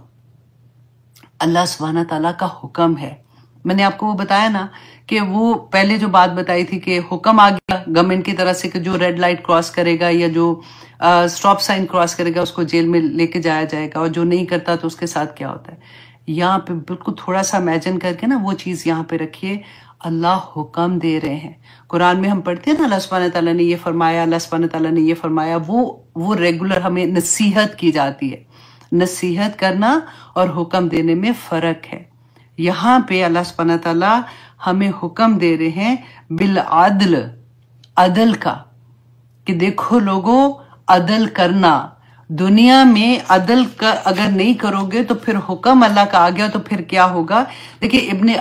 अल्लाह सुब्हानहू तआला का हुक्म है। मैंने आपको वो बताया ना कि वो पहले जो बात बताई थी कि हुक्म आ गया गवर्नमेंट की तरफ से कि जो रेड लाइट क्रॉस करेगा या जो स्टॉप साइन क्रॉस करेगा उसको जेल में लेके जाया जाएगा, और जो नहीं करता तो उसके साथ क्या होता है। यहाँ पे बिल्कुल थोड़ा सा इमेजिन करके ना वो चीज यहाँ पे रखिए, अल्लाह हुक्म दे रहे हैं। कुरान में हम पढ़ते हैं ना अल्लाह सुब्हानहू तआला ने ये फरमाया, अल्लाह सुब्हानहू तआला ने ये फरमाया, वो रेगुलर हमें नसीहत की जाती है। नसीहत करना और हुक्म देने में फर्क है। यहाँ पे अल्लाह सुब्हानहू तआला हमें हुक्म दे रहे हैं बिल आदल, अदल का, कि देखो लोगों अदल करना। दुनिया में अदल का अगर नहीं करोगे तो फिर हुक्म अल्लाह का आ गया तो फिर क्या होगा। देखिए इब्ने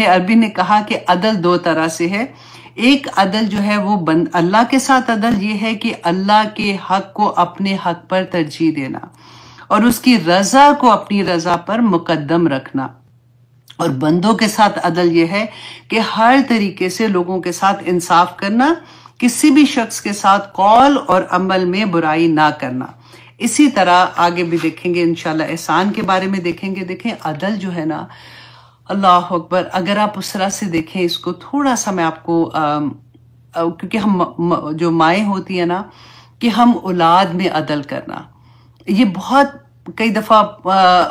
अरबी ने कहा कि अदल दो तरह से है। एक अदल जो है वो अल्लाह के साथ अदल ये है कि अल्लाह के हक को अपने हक पर तरजीह देना और उसकी रजा को अपनी रजा पर मुकद्दम रखना। और बंदों के साथ अदल ये है कि हर तरीके से लोगों के साथ इंसाफ करना, किसी भी शख्स के साथ कौल और अमल में बुराई ना करना। इसी तरह आगे भी देखेंगे इंशाल्लाह, एहसान के बारे में देखेंगे। देखें अदल जो है ना, अल्लाह अकबर, अगर आप उस तरह से देखें इसको, थोड़ा सा मैं आपको क्योंकि हम जो माएँ होती है ना, कि हम औलाद में अदल करना, ये बहुत कई दफा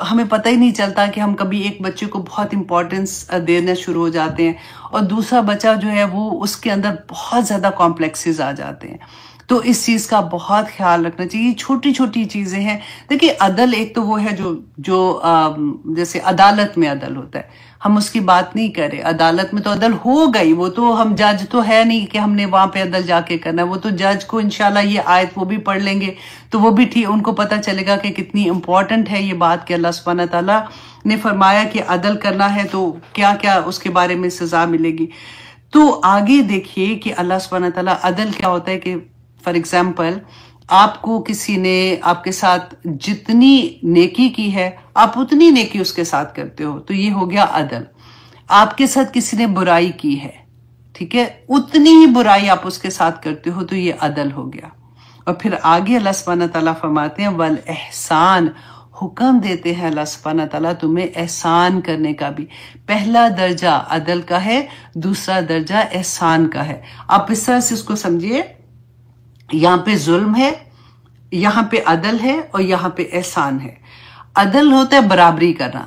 हमें पता ही नहीं चलता कि हम कभी एक बच्चे को बहुत इंपॉर्टेंस देना शुरू हो जाते हैं और दूसरा बच्चा जो है वो उसके अंदर बहुत ज्यादा कॉम्प्लेक्सेस आ जाते हैं। तो इस चीज का बहुत ख्याल रखना चाहिए। छोटी छोटी चीजें हैं। देखिए अदल एक तो वो है जो जैसे अदालत में अदल होता है, हम उसकी बात नहीं करें। अदालत में तो अदल हो गई, वो तो हम जज तो है नहीं कि हमने वहां पे अदल जाके करना है। वो तो जज को इंशाल्लाह ये आयत वो भी पढ़ लेंगे तो वो भी ठीक, उनको पता चलेगा कि कितनी इंपॉर्टेंट है ये बात कि अल्लाह सुब्हानहू तआला ने फरमाया कि अदल करना है तो क्या क्या उसके बारे में सजा मिलेगी। तो आगे देखिए कि अल्लाह सुब्हानहू तआला अदल क्या होता है कि फॉर एग्जाम्पल आपको किसी ने आपके साथ जितनी नेकी की है आप उतनी नेकी उसके साथ करते हो, तो ये हो गया अदल। आपके साथ किसी ने बुराई की है, ठीक है, उतनी ही बुराई आप उसके साथ करते हो, तो ये अदल हो गया। और फिर आगे अल्लाह सुब्हानहू तआला फरमाते हैं वल एहसान, हुक्म देते हैं अल्लाह सुब्हानहू तआला तुम्हें एहसान करने का भी। पहला दर्जा अदल का है, दूसरा दर्जा एहसान का है। आप इस तरह से इसको समझिए, यहां पे जुल्म है, यहां पे अदल है और यहां पे एहसान है। अदल होता है बराबरी करना,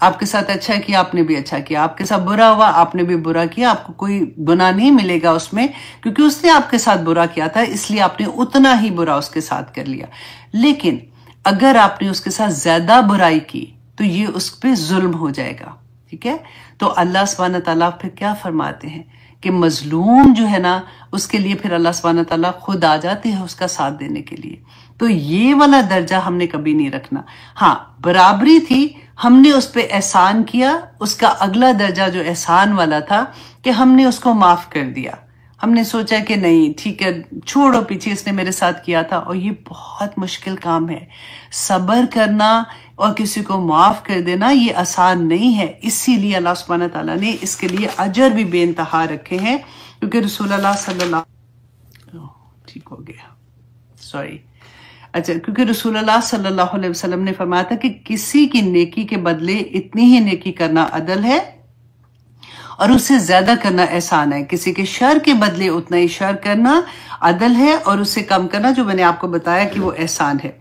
आपके साथ अच्छा किया आपने भी अच्छा किया, आपके साथ बुरा हुआ आपने भी बुरा किया, आपको कोई गुनाह नहीं मिलेगा उसमें क्योंकि उसने आपके साथ बुरा किया था, इसलिए आपने उतना ही बुरा उसके साथ कर लिया। लेकिन अगर आपने उसके साथ ज्यादा बुराई की तो ये उस पर जुल्म हो जाएगा, ठीक है। तो अल्लाह सुब्हानहू तआला फिर क्या फरमाते हैं कि मजलूम जो है ना उसके लिए फिर अल्लाह सुब्हानहू तआला खुद आ जाते हैं उसका साथ देने के लिए। तो ये वाला दर्जा हमने कभी नहीं रखना। हाँ, बराबरी थी, हमने उस पर एहसान किया, उसका अगला दर्जा जो एहसान वाला था कि हमने उसको माफ कर दिया। हमने सोचा कि नहीं ठीक है छोड़ो पीछे, इसने मेरे साथ किया था। और ये बहुत मुश्किल काम है, सब्र करना और किसी को माफ कर देना ये आसान नहीं है। इसीलिए अल्लाह सुब्हानहू तआला ने इसके लिए अजर भी बेइंतहा रखे हैं, क्योंकि रसूलुल्लाह सल्लल्लाहु ठीक हो गया सॉरी अच्छा क्योंकि रसूलुल्लाह सल्लल्लाहु अलैहि वसल्लम ने फरमाया था कि किसी की नेकी के बदले इतनी ही नेकी करना अदल है और उससे ज्यादा करना एहसान है। किसी के शर के बदले उतना ही शर करना अदल है और उससे कम करना, जो मैंने आपको बताया कि वो एहसान है।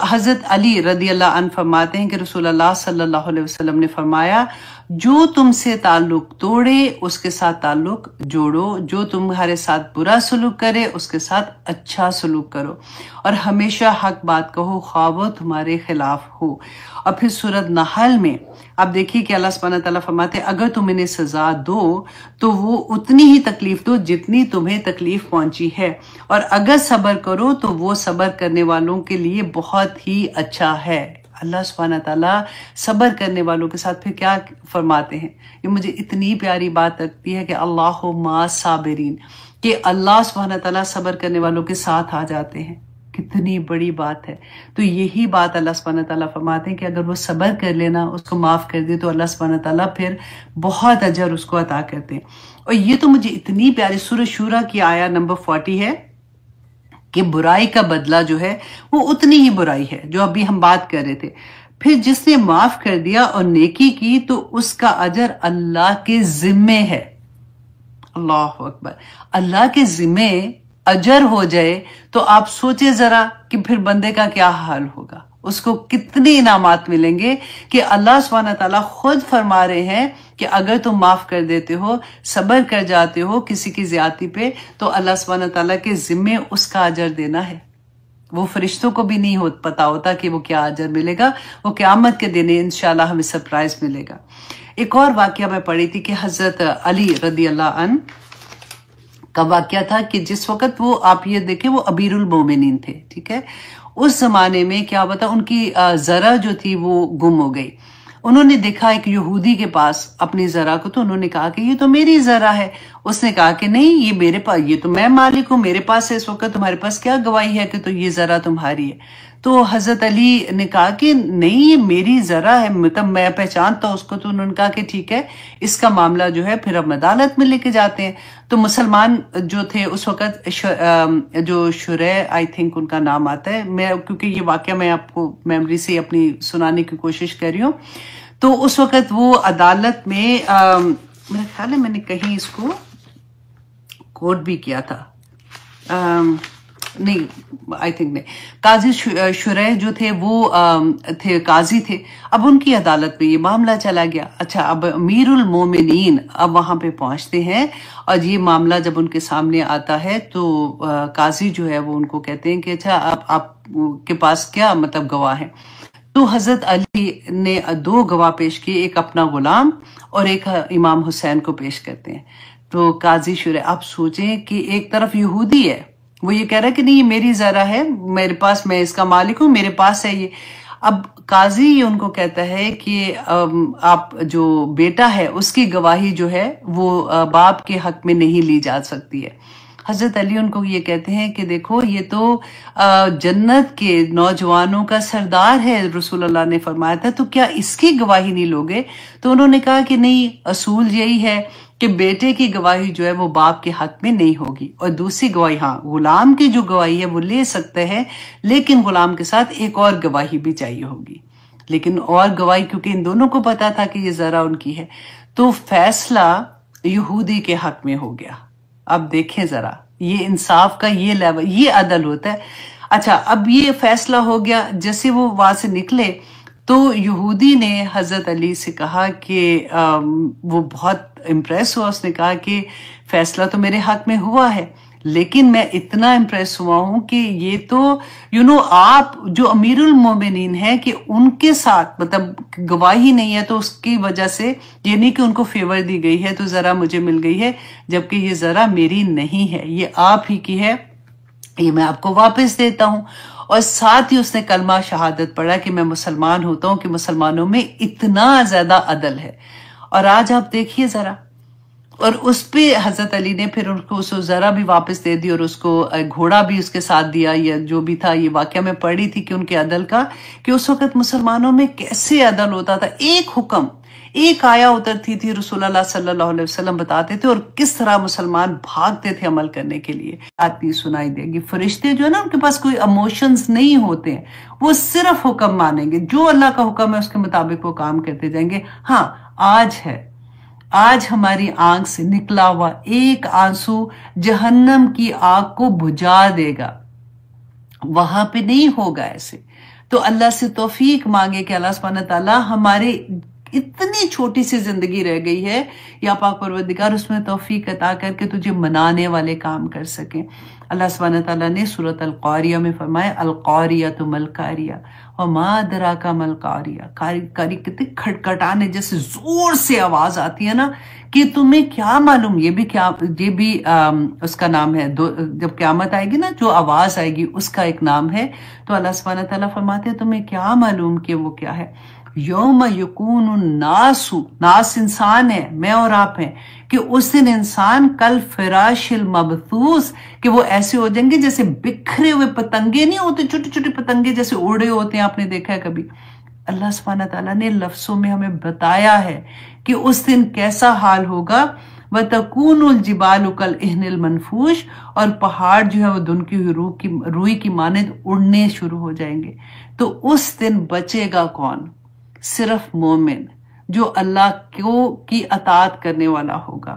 हजरत अली रदी अल्लाह अन्हु फरमाते हैं कि रसूलुल्लाह सल्लल्लाहु अलैहि वसल्लम ने फरमाया जो तुमसे ताल्लुक तोड़े उसके साथ ताल्लुक जोड़ो, जो तुम्हारे साथ बुरा सलूक करे उसके साथ अच्छा सलूक करो, और हमेशा हक बात कहो ख्वाह वो तुम्हारे खिलाफ हो। और फिर सूरत नहल में आप देखिए कि अल्लाह सुब्हानहू तआला फरमाते हैं अगर तुम इन्हें सजा दो तो वो उतनी ही तकलीफ दो जितनी तुम्हें तकलीफ पहुंची है, और अगर सब्र करो तो वो सब्र करने वालों के लिए बहुत ही अच्छा है। अल्लाह सुब्हानहू तआला सब्र करने वालों के साथ फिर क्या फरमाते हैं, ये मुझे इतनी प्यारी बात लगती है कि अल्लाहु मा साबिरीन, कि अल्लाह सुब्हानहू तआला सब्र करने वालों के साथ आ जाते हैं। कितनी बड़ी बात है। तो यही बात अल्लाह सुब्हानहू तआला फरमाते हैं कि अगर वो सब्र कर लेना, उसको माफ कर दे, तो अल्लाह सुब्हानहू तआला फिर बहुत अजर उसको अता करते हैं। और ये तो मुझे इतनी प्यारी सूरह शूरा की आया नंबर 40 है कि बुराई का बदला जो है वो उतनी ही बुराई है जो अभी हम बात कर रहे थे। फिर जिसने माफ कर दिया और नेकी की तो उसका अजर अल्लाह के जिम्मे है। अल्लाह अकबर, अल्लाह के जिम्मे अजर हो जाए तो आप सोचे जरा कि फिर बंदे का क्या हाल होगा, उसको कितने इनामात मिलेंगे। कि अल्लाह सुब्हानहू तआला खुद फरमा रहे हैं कि अगर तुम माफ कर देते हो, सब्र कर जाते हो किसी की ज्यादती पे, तो अल्लाह सुब्हानहू तआला के जिम्मे उसका अजर देना है। वो फरिश्तों को भी नहीं पता होता कि वो क्या अजर मिलेगा, वो क़यामत के दिन इंशाल्लाह हमें सरप्राइज मिलेगा। एक और वाकया मैं पढ़ी थी कि हजरत अली रदी अल्लाह अन्हु का वाकया था कि जिस वक्त वो, आप ये देखें, वो अमीरुल मोमिनीन थे, ठीक है। उस जमाने में क्या हुआ था, उनकी जरा जो थी वो गुम हो गई। उन्होंने देखा एक यहूदी के पास अपनी जरा को, तो उन्होंने कहा कि ये तो मेरी जरा है। उसने कहा कि नहीं, ये मेरे पास, ये तो मैं मालिक हूं, मेरे पास है इस वक्त, तुम्हारे पास क्या गवाही है कि तो ये जरा तुम्हारी है। तो हजरत अली ने कहा कि नहीं, ये मेरी जरा है, मतलब मैं पहचानता हूं उसको। तो उन्होंने कहा कि ठीक है, इसका मामला जो है फिर हम अदालत में लेके जाते हैं। तो मुसलमान जो थे उस वक्त, जो शुरै, आई थिंक उनका नाम आता है, मैं क्योंकि ये वाकया मैं आपको मेमोरी से अपनी सुनाने की कोशिश कर रही हूँ। तो उस वक्त वो अदालत में मेरा ख्याल है मैंने कहीं इसको कोट भी किया था, नहीं आई थिंक नहीं, काजी शुरै जो थे वो थे, काजी थे। अब उनकी अदालत में ये मामला चला गया। अच्छा, अब अमीरुल मोमिनीन अब वहां पे पहुंचते हैं और ये मामला जब उनके सामने आता है तो काजी जो है वो उनको कहते हैं कि अच्छा आप के पास क्या मतलब गवाह है। तो हजरत अली ने 2 गवाह पेश किए, एक अपना गुलाम और एक इमाम हुसैन को पेश करते हैं। तो काजी शुरै, आप सोचें कि एक तरफ यहूदी है, वो ये कह रहा है कि नहीं ये मेरी जरा है, मेरे पास, मैं इसका मालिक हूं, मेरे पास है ये। अब काजी ये उनको कहता है कि आप जो बेटा है उसकी गवाही जो है वो बाप के हक में नहीं ली जा सकती है। हजरत अली उनको ये कहते हैं कि देखो ये तो जन्नत के नौजवानों का सरदार है, रसूल अल्लाह ने फरमाया था, तो क्या इसकी गवाही नहीं लोगे? तो उन्होंने कहा कि नहीं, असूल यही है कि बेटे की गवाही जो है वो बाप के हक में नहीं होगी। और दूसरी गवाही, हाँ, गुलाम की जो गवाही है वो ले सकते हैं, लेकिन गुलाम के साथ एक और गवाही भी चाहिए होगी। लेकिन और गवाही, क्योंकि इन दोनों को पता था कि ये जरा उनकी है, तो फैसला यहूदी के हक में हो गया। अब देखें जरा, ये इंसाफ का ये लेवल, ये अदल होता है। अच्छा, अब ये फैसला हो गया। जैसे वो वहां से निकले तो यहूदी ने हजरत अली से कहा कि वो बहुत इम्प्रेस हुआ। उसने कहा कि फैसला तो मेरे हक में हुआ है, लेकिन मैं इतना इम्प्रेस हुआ हूं कि ये तो आप जो अमीरुल मोमिनीन है कि उनके साथ मतलब गवाही नहीं है, तो उसकी वजह से ये नहीं कि उनको फेवर दी गई है तो जरा मुझे मिल गई है, जबकि ये जरा मेरी नहीं है, ये आप ही की है, ये मैं आपको वापस देता हूं। और साथ ही उसने कलमा शहादत पढ़ा कि मैं मुसलमान होता हूं, कि मुसलमानों में इतना ज्यादा अदल है। और आज आप देखिए जरा, और उस पे हजरत अली ने फिर उनको जरा भी वापस दे दी और उसको घोड़ा भी उसके साथ दिया, या जो भी था। ये वाकया मैं पढ़ी थी कि उनके अदल का, कि उस वक्त मुसलमानों में कैसे अदल होता था। एक हुक्म, एक आया उतरती थी, रसूलुल्लाह सल्लल्लाहु अलैहि वसल्लम बताते थे, और किस तरह मुसलमान भागते थे अमल करने के लिए। बात नहीं सुनाई देगी। फरिश्ते जो है ना, उनके पास कोई इमोशंस नहीं होते हैं, वो सिर्फ हुक्म मानेंगे, जो अल्लाह का हुक्म है उसके मुताबिक वो काम करते जाएंगे। हाँ, आज है, आज हमारी आंख से निकला हुआ एक आंसू जहन्नम की आग को बुझा देगा, वहां पे नहीं होगा ऐसे। तो अल्लाह से तौफीक मांगे कि अल्लाह सुब्हानहू तआला, हमारे इतनी छोटी सी जिंदगी रह गई है, या पाक परवरदिगार उसमें तौफीक अता करके तुझे मनाने वाले काम कर सकें। अल्लाह सुब्हानहू तआला ने सूरत अल क़ारिया में फरमाया, अल क़ारिया तो मल क़ारिया और मा अदराका मल क़ारिया। कारी कितने खटखटाने जैसे जोर से आवाज आती है ना, कि तुम्हें क्या मालूम, ये भी उसका नाम है। जब क़यामत आएगी ना, जो आवाज आएगी उसका एक नाम है। तो अल्लाह सुब्हानहू तआला फरमाते हैं, तुम्हें क्या मालूम कि वो क्या है। यौम यकूनुन नासु, नास इंसान है, मैं और आप हैं, कि उस दिन इंसान कल फिराशिल मबथूस, कि वो ऐसे हो जाएंगे जैसे बिखरे हुए पतंगे नहीं होते, छोटे छोटे पतंगे जैसे उड़े होते हैं, आपने देखा है कभी। अल्लाह सुब्हानहू तआला ने लफ्जों में हमें बताया है कि उस दिन कैसा हाल होगा। वतकूनुल जिबालु कल इहनिल मनफूश, और पहाड़ जो है वो दुनकी हुई रूई की मानद उड़ने शुरू हो जाएंगे। तो उस दिन बचेगा कौन? सिर्फ मोमिन, जो अल्लाह की अताअत करने वाला होगा,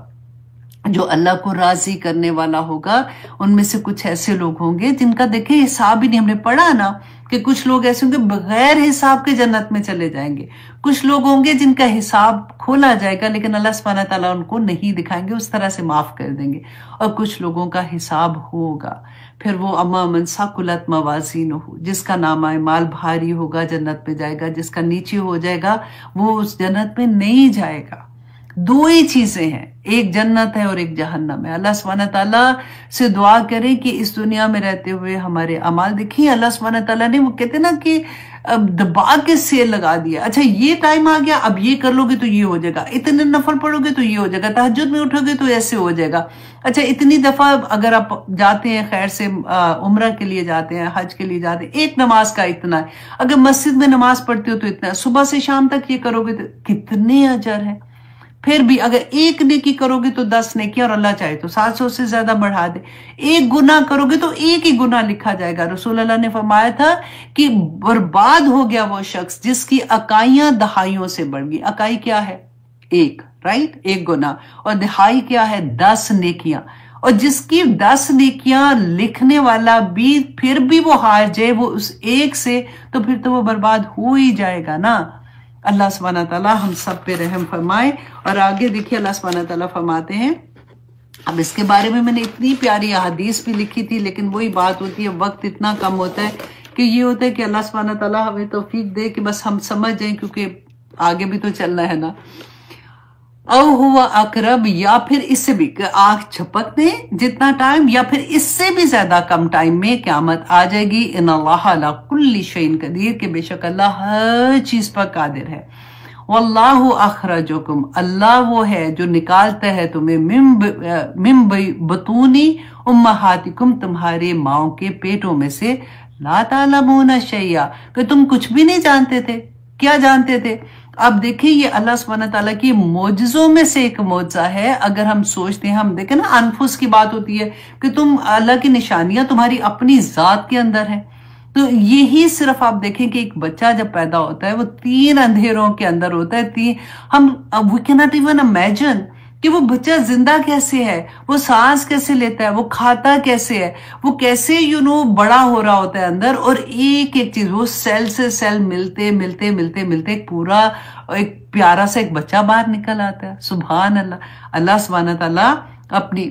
जो अल्लाह को राजी करने वाला होगा। उनमें से कुछ ऐसे लोग होंगे जिनका देखें हिसाब ही नहीं, हमने पढ़ा ना कि कुछ लोग ऐसे होंगे बगैर हिसाब के जन्नत में चले जाएंगे, कुछ लोग होंगे जिनका हिसाब खोला जाएगा लेकिन अल्लाह सुब्हानहू तआला उनको नहीं दिखाएंगे, उस तरह से माफ कर देंगे। और कुछ लोगों का हिसाब होगा, फिर वो अम्मा मन सकुलत मवाज़ीनुहु, जिसका नामा माल भारी होगा जन्नत में जाएगा, जिसका नीचे हो जाएगा वो उस जन्नत में नहीं जाएगा। दो ही चीजें हैं, एक जन्नत है और एक जहन्नम है। अल्लाह सुब्हानहू तआला से दुआ करें कि इस दुनिया में रहते हुए हमारे अमाल देखिए, अल्लाह सुब्हानहू तआला ने, वो कहते ना कि अब दबा के सेल लगा दिया, अच्छा ये टाइम आ गया, अब ये कर लोगे तो ये हो जाएगा, इतने नफल पढ़ोगे तो ये हो जाएगा, तहज्जुद में उठोगे तो ऐसे हो जाएगा, अच्छा इतनी दफा अगर आप जाते हैं खैर से उम्रा के लिए जाते हैं, हज के लिए जाते हैं, एक नमाज का इतना है, अगर मस्जिद में नमाज पढ़ते हो तो इतना है, सुबह से शाम तक ये करोगे तो कितने अजर है। फिर भी अगर एक नेकी करोगे तो 10 नेकी, और अल्लाह चाहे तो 700 से ज्यादा बढ़ा दे। एक गुनाह करोगे तो एक ही गुनाह लिखा जाएगा। रसूल अल्लाह ने फरमाया था कि बर्बाद हो गया वो शख्स जिसकी अकाइयां दहाइयों से बढ़ गई। अकाई क्या है? एक, राइट, एक गुनाह, और दहाई क्या है? 10 नेकियां। और जिसकी 10 नेकियां लिखने वाला भी फिर भी वो हार जाए वो उस एक से, तो फिर तो वो बर्बाद हो ही जाएगा ना। अल्लाह सुब्हानहू तआला हम सब पे रहम फरमाए। और आगे देखिए अल्लाह सुब्हानहू तआला फरमाते हैं, अब इसके बारे में मैंने इतनी प्यारी हदीस भी लिखी थी, लेकिन वही बात होती है, वक्त इतना कम होता है कि ये होता है कि अल्लाह सुब्हानहू तआला हमें तौफीक दे कि बस हम समझ जाएं, क्योंकि आगे भी तो चलना है ना। औ हुआ अकरब, या फिर इससे भी आंख झपकने जितना टाइम, या फिर इससे भी ज्यादा कम टाइम में क़यामत आ जाएगी। इन्नल्लाह अला कुल्ली शैइन कदीर, के बेशक अल्लाह हर चीज पर कादिर है। वल्लाहु अखरजकुम, अल्लाह वो है जो निकालता है तुम्हें मिम बतूनी उम्महातिकुम, तुम्हारे माओ के पेटों में से, ला तालमूना शैया, कि तुम कुछ भी नहीं जानते थे। क्या जानते थे? अब देखिए ये अल्लाह सुब्हानहू तआला की मोजज़ों में से एक मोजा है। अगर हम सोचते हैं, हम देखें ना, अनफुस की बात होती है कि तुम अल्लाह की निशानियां तुम्हारी अपनी जात के अंदर है। तो यही सिर्फ आप देखें कि एक बच्चा जब पैदा होता है वो 3 अंधेरों के अंदर होता है। हम we can not even imagine कि वो बच्चा जिंदा कैसे है, वो सांस कैसे लेता है, वो खाता कैसे है, वो कैसे बड़ा हो रहा होता है अंदर। और एक एक चीज, वो सेल से सेल मिलते मिलते मिलते मिलते एक पूरा एक प्यारा सा एक बच्चा बाहर निकल आता है। सुभान अल्लाह। अल्लाह सुब्हानहू तआला अपनी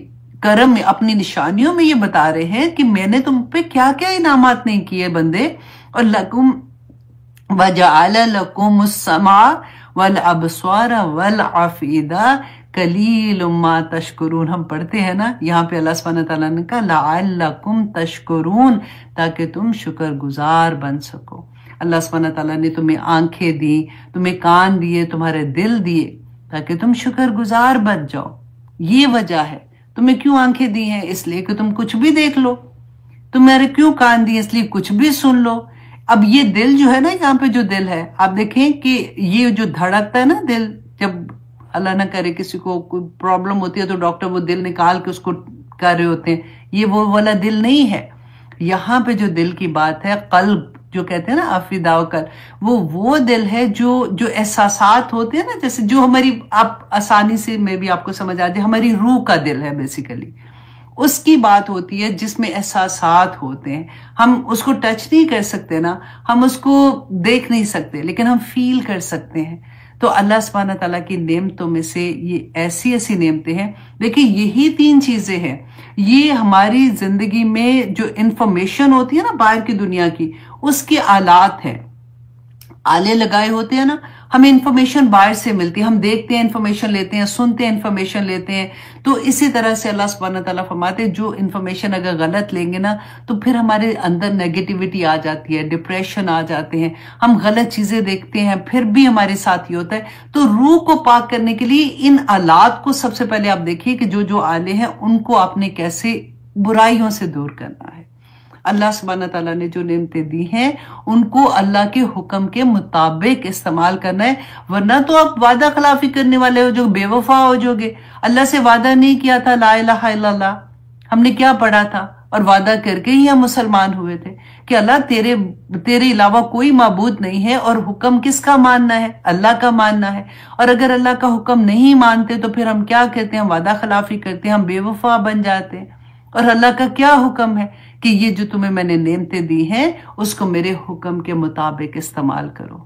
करम में, अपनी निशानियों में ये बता रहे हैं कि मैंने तुम पे क्या क्या इनामात नहीं किए बंदे। और लकुम वजअल लकुमुस समा वल अबसार वल अफीदा कलीलुम्मा तशकुरून। हम पढ़ते हैं ना यहाँ पे अल्लाह सुब्हानहू तआला ने कहा लअल्लकुम तशकुरून, ताकि तुम शुक्रगुजार बन सको। अल्लाह सुब्हानहू तआला ने तुम्हें आंखें दी, तुम्हें कान दिए, तुम्हारे दिल दिए, ताकि तुम शुक्रगुजार बन जाओ। ये वजह है। तुम्हें क्यों आंखें दी हैं? इसलिए कि तुम कुछ भी देख लो। तुम्हारे क्यों कान दिए? इसलिए कुछ भी सुन लो। अब ये दिल जो है ना, यहाँ पे जो दिल है, आप देखें कि ये जो धड़कता है ना दिल, जब अल्लाह ना करे किसी को कोई प्रॉब्लम होती है तो डॉक्टर वो दिल निकाल के उसको कर रहे होते हैं, ये वो वाला दिल नहीं है। यहाँ पे जो दिल की बात है, कल्ब जो कहते हैं ना, अफीदा कल, वो दिल है जो एहसासात होते हैं ना, जैसे जो हमारी, आप आसानी से मैं भी आपको समझ आ जाए, हमारी रूह का दिल है बेसिकली, उसकी बात होती है जिसमें एहसासात होते हैं। हम उसको टच नहीं कर सकते ना, हम उसको देख नहीं सकते, लेकिन हम फील कर सकते हैं। तो अल्लाह सुब्हानहू तआला की नेमतों में से ये ऐसी ऐसी नेमतें हैं। देखिए यही 3 चीजें हैं, ये हमारी जिंदगी में जो इंफॉर्मेशन होती है ना बाहर की दुनिया की, उसके आलात हैं। आले लगाए होते हैं ना, हमें इंफॉर्मेशन बाहर से मिलती है, हम देखते हैं इंफॉर्मेशन लेते हैं, सुनते हैं इंफॉर्मेशन लेते हैं। तो इसी तरह से अल्लाह सुब्हानहू तआला फरमाते हैं जो इंफॉर्मेशन अगर गलत लेंगे ना तो फिर हमारे अंदर नेगेटिविटी आ जाती है, डिप्रेशन आ जाते हैं, हम गलत चीजें देखते हैं, फिर भी हमारे साथ ही होता है। तो रूह को पाक करने के लिए इन आलात को सबसे पहले आप देखिए कि जो आले हैं उनको आपने कैसे बुराइयों से दूर करना है। अल्लाह सुब्हानहू तआला ने जो नेमतें दी हैं उनको अल्लाह के हुक्म के मुताबिक इस्तेमाल करना है, वरना तो आप वादा खिलाफी करने वाले हो, जो बेवफा हो जाओगे। अल्लाह से वादा नहीं किया था ला इलाहा इल्लल्लाह, हमने क्या पढ़ा था, और वादा करके ही हम मुसलमान हुए थे कि अल्लाह तेरे अलावा कोई माबूद नहीं है, और हुक्म किसका मानना है? अल्लाह का मानना है। और अगर अल्लाह का हुक्म नहीं मानते तो फिर हम क्या करते हैं? वादा खिलाफी करते हैं, हम बेवफा बन जाते हैं। और अल्लाह का क्या हुक्म है कि ये जो तुम्हें मैंने नेमतें दी हैं उसको मेरे हुक्म के मुताबिक इस्तेमाल करो।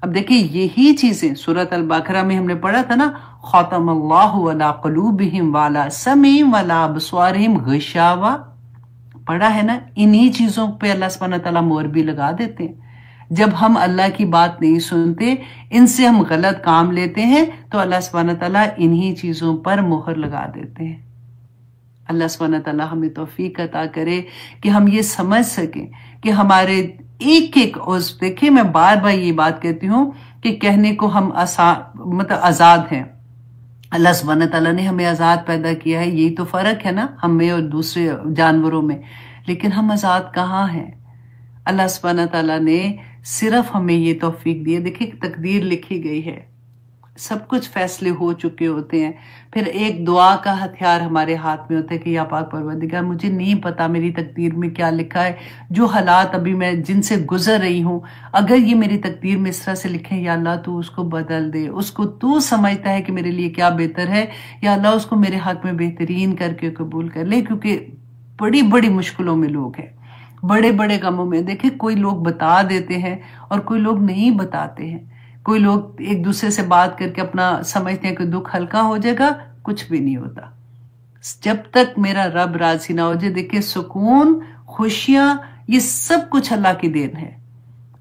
अब देखिए यही चीजें सूरत अल बकरा में हमने पढ़ा था ना, खतमल्लाहु अला क़ुलूबिहिम वला समीम वला अबसारिहिम गिशावा, पढ़ा है ना। इन्हीं चीजों पे अल्लाह सुब्हानहू तआला मोहर भी लगा देते हैं। जब हम अल्लाह की बात नहीं सुनते, इनसे हम गलत काम लेते हैं, तो अल्लाह सुब्हानहू तआला इन्हीं चीजों पर मोहर लगा देते हैं। अल्लाह सुब्हानहू तआला हमें तौफीक अता करे कि हम ये समझ सकें कि हमारे एक एक उस, देखिए मैं बार बार ये बात कहती हूँ कि कहने को हम मतलब आजाद हैं। अल्लाह सुब्हानहू तआला ने हमें आजाद पैदा किया है, यही तो फर्क है ना हमें और दूसरे जानवरों में। लेकिन हम आजाद कहाँ हैं? अल्लाह सुब्हानहू तआला ने सिर्फ हमें ये तौफीक दी है। देखिए तकदीर लिखी गई है, सब कुछ फैसले हो चुके होते हैं, फिर एक दुआ का हथियार हमारे हाथ में होता है कि या पाक परवरदिगार मुझे नहीं पता मेरी तकदीर में क्या लिखा है, जो हालात अभी मैं जिनसे गुजर रही हूँ, अगर ये मेरी तकदीर में इस तरह से लिखे हैं, या अल्लाह तू उसको बदल दे, उसको तू समझता है कि मेरे लिए क्या बेहतर है, या अल्लाह उसको मेरे हक में बेहतरीन करके कबूल कर ले। क्योंकि बड़ी बड़ी मुश्किलों में लोग हैं, बड़े बड़े गमों में। देखिए कोई लोग बता देते हैं और कोई लोग नहीं बताते हैं। कोई लोग एक दूसरे से बात करके अपना समझते हैं कि दुख हल्का हो जाएगा, कुछ भी नहीं होता जब तक मेरा रब राजी ना हो जाए। देखिए सुकून, खुशियां, ये सब कुछ अल्लाह की देन है।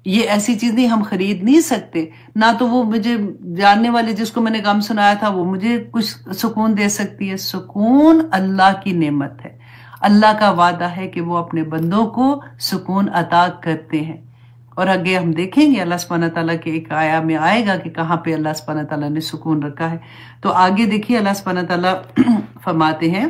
ये ऐसी चीज नहीं, हम खरीद नहीं सकते ना। तो वो मुझे जानने वाले जिसको मैंने गम सुनाया था वो मुझे कुछ सुकून दे सकती है। सुकून अल्लाह की नेमत है। अल्लाह का वादा है कि वो अपने बंदों को सुकून अता करते हैं। और आगे हम देखेंगे अल्लाह सुब्हानहू तआला के एक आया में आएगा कि कहाँ पे अल्लाह सुब्हानहू तआला ने सुकून रखा है। तो आगे देखिए अल्लाह सुब्हानहू तआला फरमाते हैं,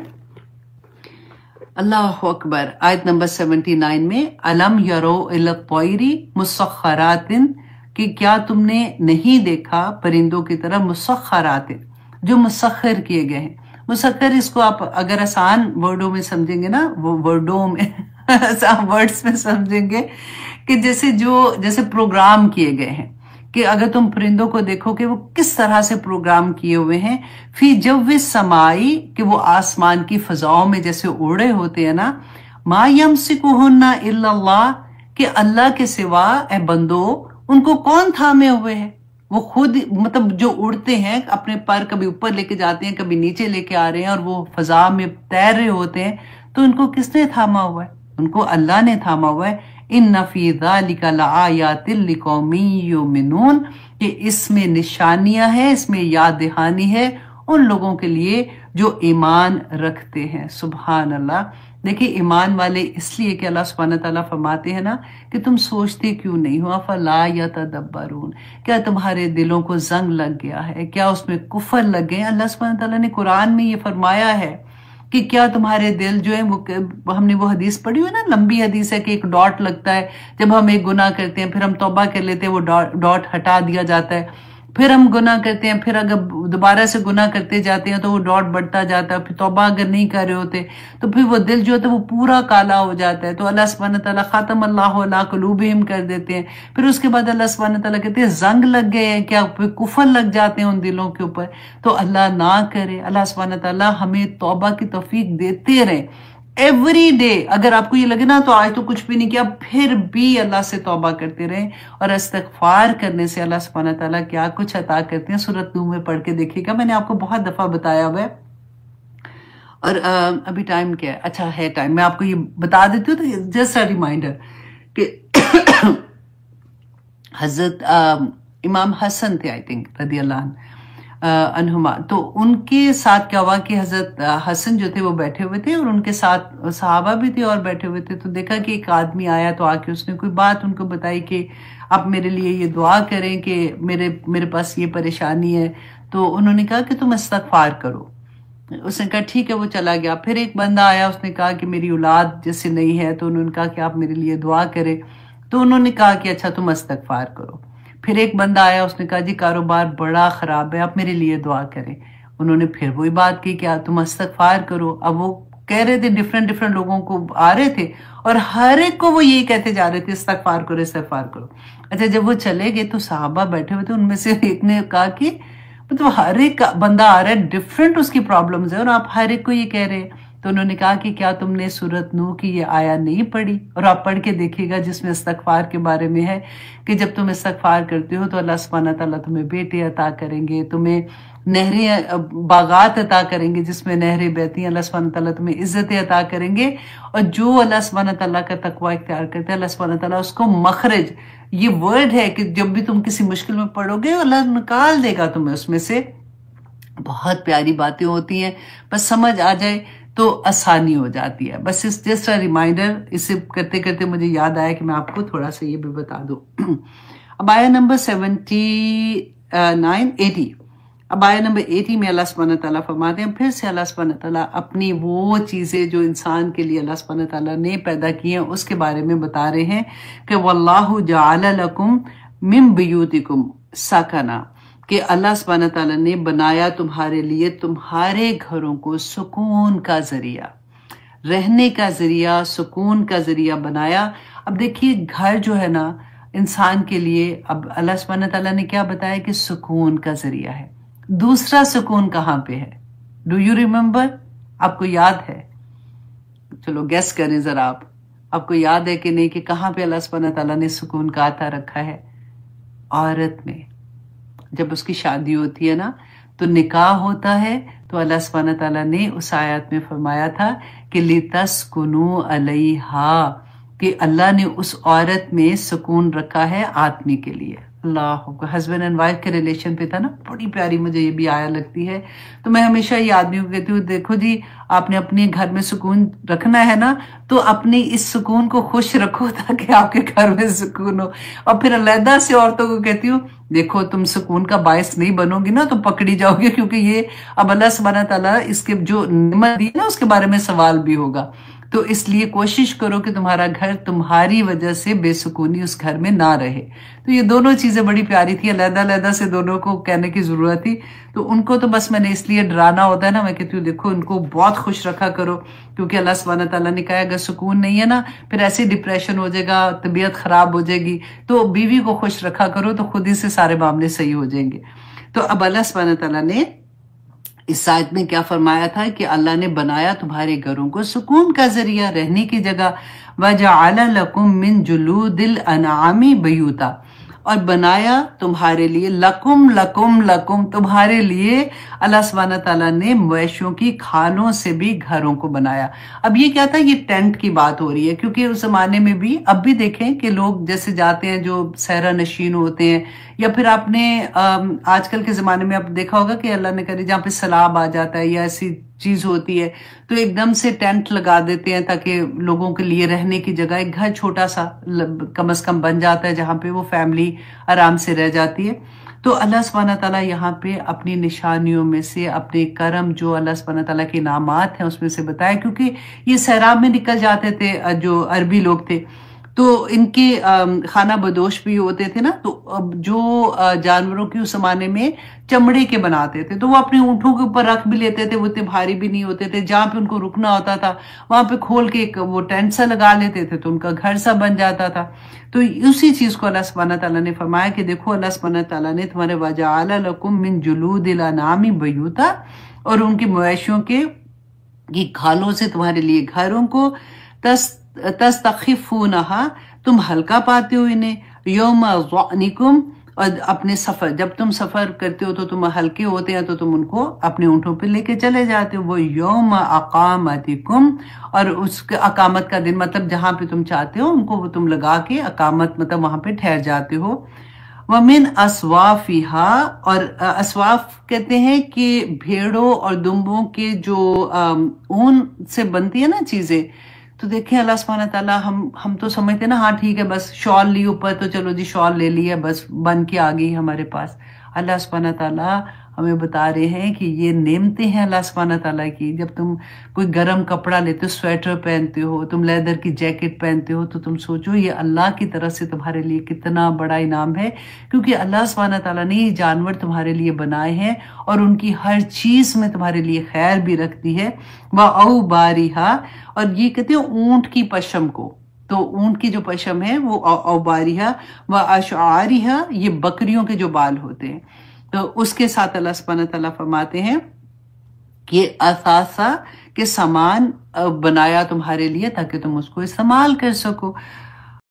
अल्लाह अकबर, आयत नंबर 79 में, अलम यरो इला तौरी मुसख्खरातिन, कि क्या तुमने नहीं देखा परिंदों की तरह, मुसख्खरातिन जो मुसख्खर किए गए हैं। मुसख्खर, इसको आप अगर आसान वर्डों में समझेंगे ना, वो वर्डों में आसान वर्ड्स में समझेंगे कि जैसे प्रोग्राम किए गए हैं, कि अगर तुम परिंदों को देखो कि वो किस तरह से प्रोग्राम किए हुए हैं। फिर जब वे समाई, कि वो आसमान की फजाओं में जैसे उड़े होते हैं ना, मा यमसिकुहुन्ना इल्लल्लाह, कि अल्लाह के सिवा ए बंदो उनको कौन थामे हुए है। वो खुद मतलब जो उड़ते हैं अपने पर कभी ऊपर लेके जाते हैं, कभी नीचे लेके आ रहे हैं, और वो फजा में तैर रहे होते हैं, तो उनको किसने थामा हुआ है? उनको अल्लाह ने थामा हुआ है। इन्ना फी ज़ालिका लआयातिन लिकौमिन युमिनून, कि इसमें निशानियां हैं, इसमें याद दहानी है उन लोगों के लिए जो ईमान रखते हैं। सुभान अल्लाह। देखिए ईमान वाले इसलिए कि अल्लाह सुब्हानहू तआला फरमाते हैं ना कि तुम सोचते क्यों नहीं हो, अफला यतदब्बरून, क्या तुम्हारे दिलों को जंग लग गया है, क्या उसमें कुफर लग गए? अल्लाह सुब्हानहू तआला ने कुरान में ये फरमाया है कि क्या तुम्हारे दिल जो है वो, हमने वो हदीस पढ़ी हुई ना, लंबी हदीस है कि एक डॉट लगता है जब हम एक गुनाह करते हैं, फिर हम तौबा कर लेते हैं, वो डॉट हटा दिया जाता है, फिर हम गुनाह करते हैं, फिर अगर दोबारा से गुनाह करते जाते हैं तो वो डॉट बढ़ता जाता है, फिर तौबा अगर नहीं कर रहे होते तो फिर वो दिल जो होता है वो पूरा काला हो जाता है। तो अल्लाह सुब्हानहू तआला खत्म अल्लाहु अला कुलूबिहिम कर देते हैं। फिर उसके बाद अल्लाह सुब्हानहू तआला कहते हैं जंग लग गए हैं, क्या कुफर लग जाते हैं उन दिलों के ऊपर। तो अल्लाह ना करे, अल्लाह सुब्हानहू तआला हमें तौबा की तौफीक देते रहे एवरी डे। अगर आपको ये लगे ना तो आज तो कुछ भी नहीं किया, फिर भी अल्लाह से तौबा करते रहे, और इस्तिगफार करने से अल्लाह सुब्हानहू तआला क्या कुछ अता करते हैं। सूरत नूह में पढ़ के देखिएगा, मैंने आपको बहुत दफा बताया हुआ है। और अभी टाइम क्या है? अच्छा है टाइम, मैं आपको ये बता देती हूँ, तो जस्ट अ रिमाइंडर कि हजरत इमाम हसन थे, आई थिंक रदी अल्लाह अनहुमा, तो उनके साथ क्या हुआ कि हजरत हसन जो थे वो बैठे हुए थे और उनके साथ सहाबा भी थे और बैठे हुए थे। तो देखा कि एक आदमी आया, तो आके उसने कोई बात उनको बताई कि आप मेरे लिए ये दुआ करें कि मेरे पास ये परेशानी है। तो उन्होंने कहा कि तुम इस्तिगफार करो। उसने कहा ठीक है, वो चला गया। फिर एक बंदा आया, उसने कहा कि मेरी औलाद जैसे नहीं है, तो उन्होंने कहा कि आप मेरे लिए दुआ करें। तो उन्होंने कहा कि अच्छा तुम इस्तिगफार करो। फिर एक बंदा आया, उसने कहा जी कारोबार बड़ा खराब है, आप मेरे लिए दुआ करें। उन्होंने फिर वही बात की कि तुम इस्तिगफार करो। अब वो कह रहे थे, डिफरेंट लोगों को आ रहे थे और हर एक को वो यही कहते जा रहे थे इस्तिगफार करो इस्तिगफार करो। अच्छा जब वो चले गए तो साहबा बैठे हुए थे, उनमें से एक ने कहा कि मतलब हर एक बंदा आ रहा है, डिफरेंट उसकी प्रॉब्लम्स है और आप हर एक को ये कह रहे हैं। तो उन्होंने कहा कि क्या तुमने सूरत नूह की ये आया नहीं पढ़ी? और आप पढ़ के देखिएगा जिसमें इस्तिगफार के बारे में है कि जब तुम इस्तिगफार करते हो तो अल्लाह सुब्हानहू तआला तुम्हें बेटे अता करेंगे, तुम्हें नहरें बागात अता करेंगे जिसमें नहरें बहती हैं। अल्लाह सुब्हानहू तआला तुम्हें इज्जतें अता करेंगे। और जो अल्लाह सुब्हानहू तआला का तकवा इख्तियार करते हैं अल्लाह सुब्हानहू तआला उसको मखरज, ये वर्ड है कि जब भी तुम किसी मुश्किल में पड़ोगे अल्लाह निकाल देगा तुम्हें उसमें से। बहुत प्यारी बातें होती हैं, बस समझ आ जाए तो आसानी हो जाती है। बस इस जस्ट रिमाइंडर, इसे करते करते मुझे याद आया कि मैं आपको थोड़ा सा ये भी बता दूं। अब आया नंबर 80 अब आया नंबर 80 में अल्लाह सुब्हानहू तआला फरमाते हैं, फिर से अल्लाह सुब्हानहू तआला अपनी वो चीजें जो इंसान के लिए अल्लाह सुब्हानहू तआला ने पैदा की हैं उसके बारे में बता रहे हैं कि वल्लाहु जअल लकुम मिन बुयूतिकुम सकना, कि अल्लाह सुब्हानहू तआला ने बनाया तुम्हारे लिए तुम्हारे घरों को सुकून का जरिया, रहने का जरिया, सुकून का जरिया बनाया। अब देखिए घर जो है ना इंसान के लिए, अब अल्लाह सुब्हानहू तआला ने क्या बताया कि सुकून का जरिया है। दूसरा सुकून कहाँ पे है? Do you remember? आपको याद है? चलो गेस करें जरा आपको याद है कि नहीं कि कहाँ पे अल्लाह सुब्हानहू तआला ने सुकून का आता रखा है? औरत में। जब उसकी शादी होती है ना तो निकाह होता है, तो अल्लाह सुब्हानहू तआला ने उस आयत में फरमाया था कि लितस्कुनु अलैहा, कि अल्लाह ने उस औरत में सुकून रखा है आदमी के लिए। अल्लाह, हस्बैंड एंड वाइफ के रिलेशन पे था ना, बड़ी प्यारी मुझे ये भी आया लगती है। तो मैं हमेशा ये आदमियों को कहती हूँ, देखो जी आपने अपने घर में सुकून रखना है ना, तो अपने इस सुकून को खुश रखो ताकि आपके घर में सुकून हो। और फिर अलहदा से औरतों को कहती हूँ, देखो तुम सुकून का बायस नहीं बनोगी ना तो पकड़ी जाओगी, क्योंकि ये अब अल्लाह सुब्हानहू तआला इसके जो निमत दी है ना उसके बारे में सवाल भी होगा। तो इसलिए कोशिश करो कि तुम्हारा घर तुम्हारी वजह से बेसुकूनी उस घर में ना रहे। तो ये दोनों चीजें बड़ी प्यारी थी, अलग-अलग से दोनों को कहने की जरूरत थी। तो उनको तो बस मैंने इसलिए डराना होता है ना, मैं कहती हूँ देखो उनको बहुत खुश रखा करो, क्योंकि अल्लाह सुब्हानहू तआला ने कहा अगर सुकून नहीं है ना फिर ऐसे डिप्रेशन हो जाएगा, तबीयत खराब हो जाएगी। तो बीवी को खुश रखा करो तो खुद ही से सारे मामले सही हो जाएंगे। तो अब अल्लाह सुब्हानहू तआला ने इस आयत में क्या फरमाया था कि अल्लाह ने बनाया तुम्हारे घरों को सुकून का जरिया, रहने की जगह। वजअल लकुम मिन जुलूदिल अनआमी बयूता, और बनाया तुम्हारे लिए, लकुम लकुम लकुम, तुम्हारे लिए अल्लाह सुब्हानहू तआला ने मवेशियों की खालों से भी घरों को बनाया। अब ये क्या था? ये टेंट की बात हो रही है, क्योंकि उस जमाने में भी, अब भी देखें कि लोग जैसे जाते हैं जो सहरा नशीन होते हैं, या फिर आपने आजकल के जमाने में आप देखा होगा कि अल्लाह ने करे जहाँ पे सैलाब आ जाता है या ऐसी चीज होती है तो एकदम से टेंट लगा देते हैं ताकि लोगों के लिए रहने की जगह, एक घर छोटा सा कम से कम बन जाता है जहां पे वो फैमिली आराम से रह जाती है। तो अल्लाह सुब्हानहू तआला यहाँ पे अपनी निशानियों में से, अपने करम जो अल्लाह सुब्हानहू तआला के इनामात हैं उसमें से बताया, क्योंकि ये सैराब में निकल जाते थे जो अरबी लोग थे, तो इनके खाना बदोश भी होते थे ना, तो अब जो जानवरों की उस जमाने में चमड़े के बनाते थे तो वो अपने ऊँटों के ऊपर रख भी लेते थे, वो इतने भारी भी नहीं होते थे। जहाँ पे उनको रुकना होता था वहां पे खोल के एक वो टेंट सा लगा लेते थे तो उनका घर सा बन जाता था। तो उसी चीज को अल्लाह सुब्हानहू तआला ने फरमाया कि देखो अल्लाह सुब्हानहू तआला ने तुम्हारे वजअल लकुम मिन जुलूदिल अनामी बयूता, और उनकी मवेशियों के की खालों से तुम्हारे लिए घरों को, तस्तखिफूनहा, तुम हल्का पाते हो इन्हें, यौम ज़अनिकुम, और अपने सफर, जब तुम सफर करते हो तो तुम हल्के होते हैं तो तुम उनको अपने ऊँटों पे लेके चले जाते हो। वो यौम अकामतिकुम, और उसके अकामत का दिन मतलब जहां पे तुम चाहते हो उनको वो तुम लगा के अकामत मतलब वहां पे ठहर जाते हो। वमिन अस्वाफिहा, और अस्वाफ कहते हैं कि भेड़ों और दुम्बों के जो ऊन से बनती है ना चीजें। तो देखें अल्लाह सुब्हानहू तआला, हम तो समझते ना हाँ ठीक है बस शॉल ली ऊपर तो चलो जी शॉल ले लिया बस बन के आ गई हमारे पास। अल्लाह सुब्हानहू तआला हमें बता रहे हैं कि ये नेमतें हैं अल्लाह सुब्हानहू तआला की। जब तुम कोई गर्म कपड़ा लेते हो, स्वेटर पहनते हो, तुम लेदर की जैकेट पहनते हो, तो तुम सोचो ये अल्लाह की तरफ से तुम्हारे लिए कितना बड़ा इनाम है, क्योंकि अल्लाह सुब्हानहू तआला ने ये जानवर तुम्हारे लिए बनाए हैं और उनकी हर चीज में तुम्हारे लिए खैर भी रखती है। व औ बारिहा, और ये कहते हैं ऊंट की पशम को, तो ऊंट की जो पशम है वो औबारिहा व अशआरिहा, ये बकरियों के जो बाल होते हैं। तो उसके साथ अल्लाह सुब्हानहू तआला फरमाते हैं कि असासा के समान बनाया तुम्हारे लिए ताकि तुम उसको इस्तेमाल कर सको।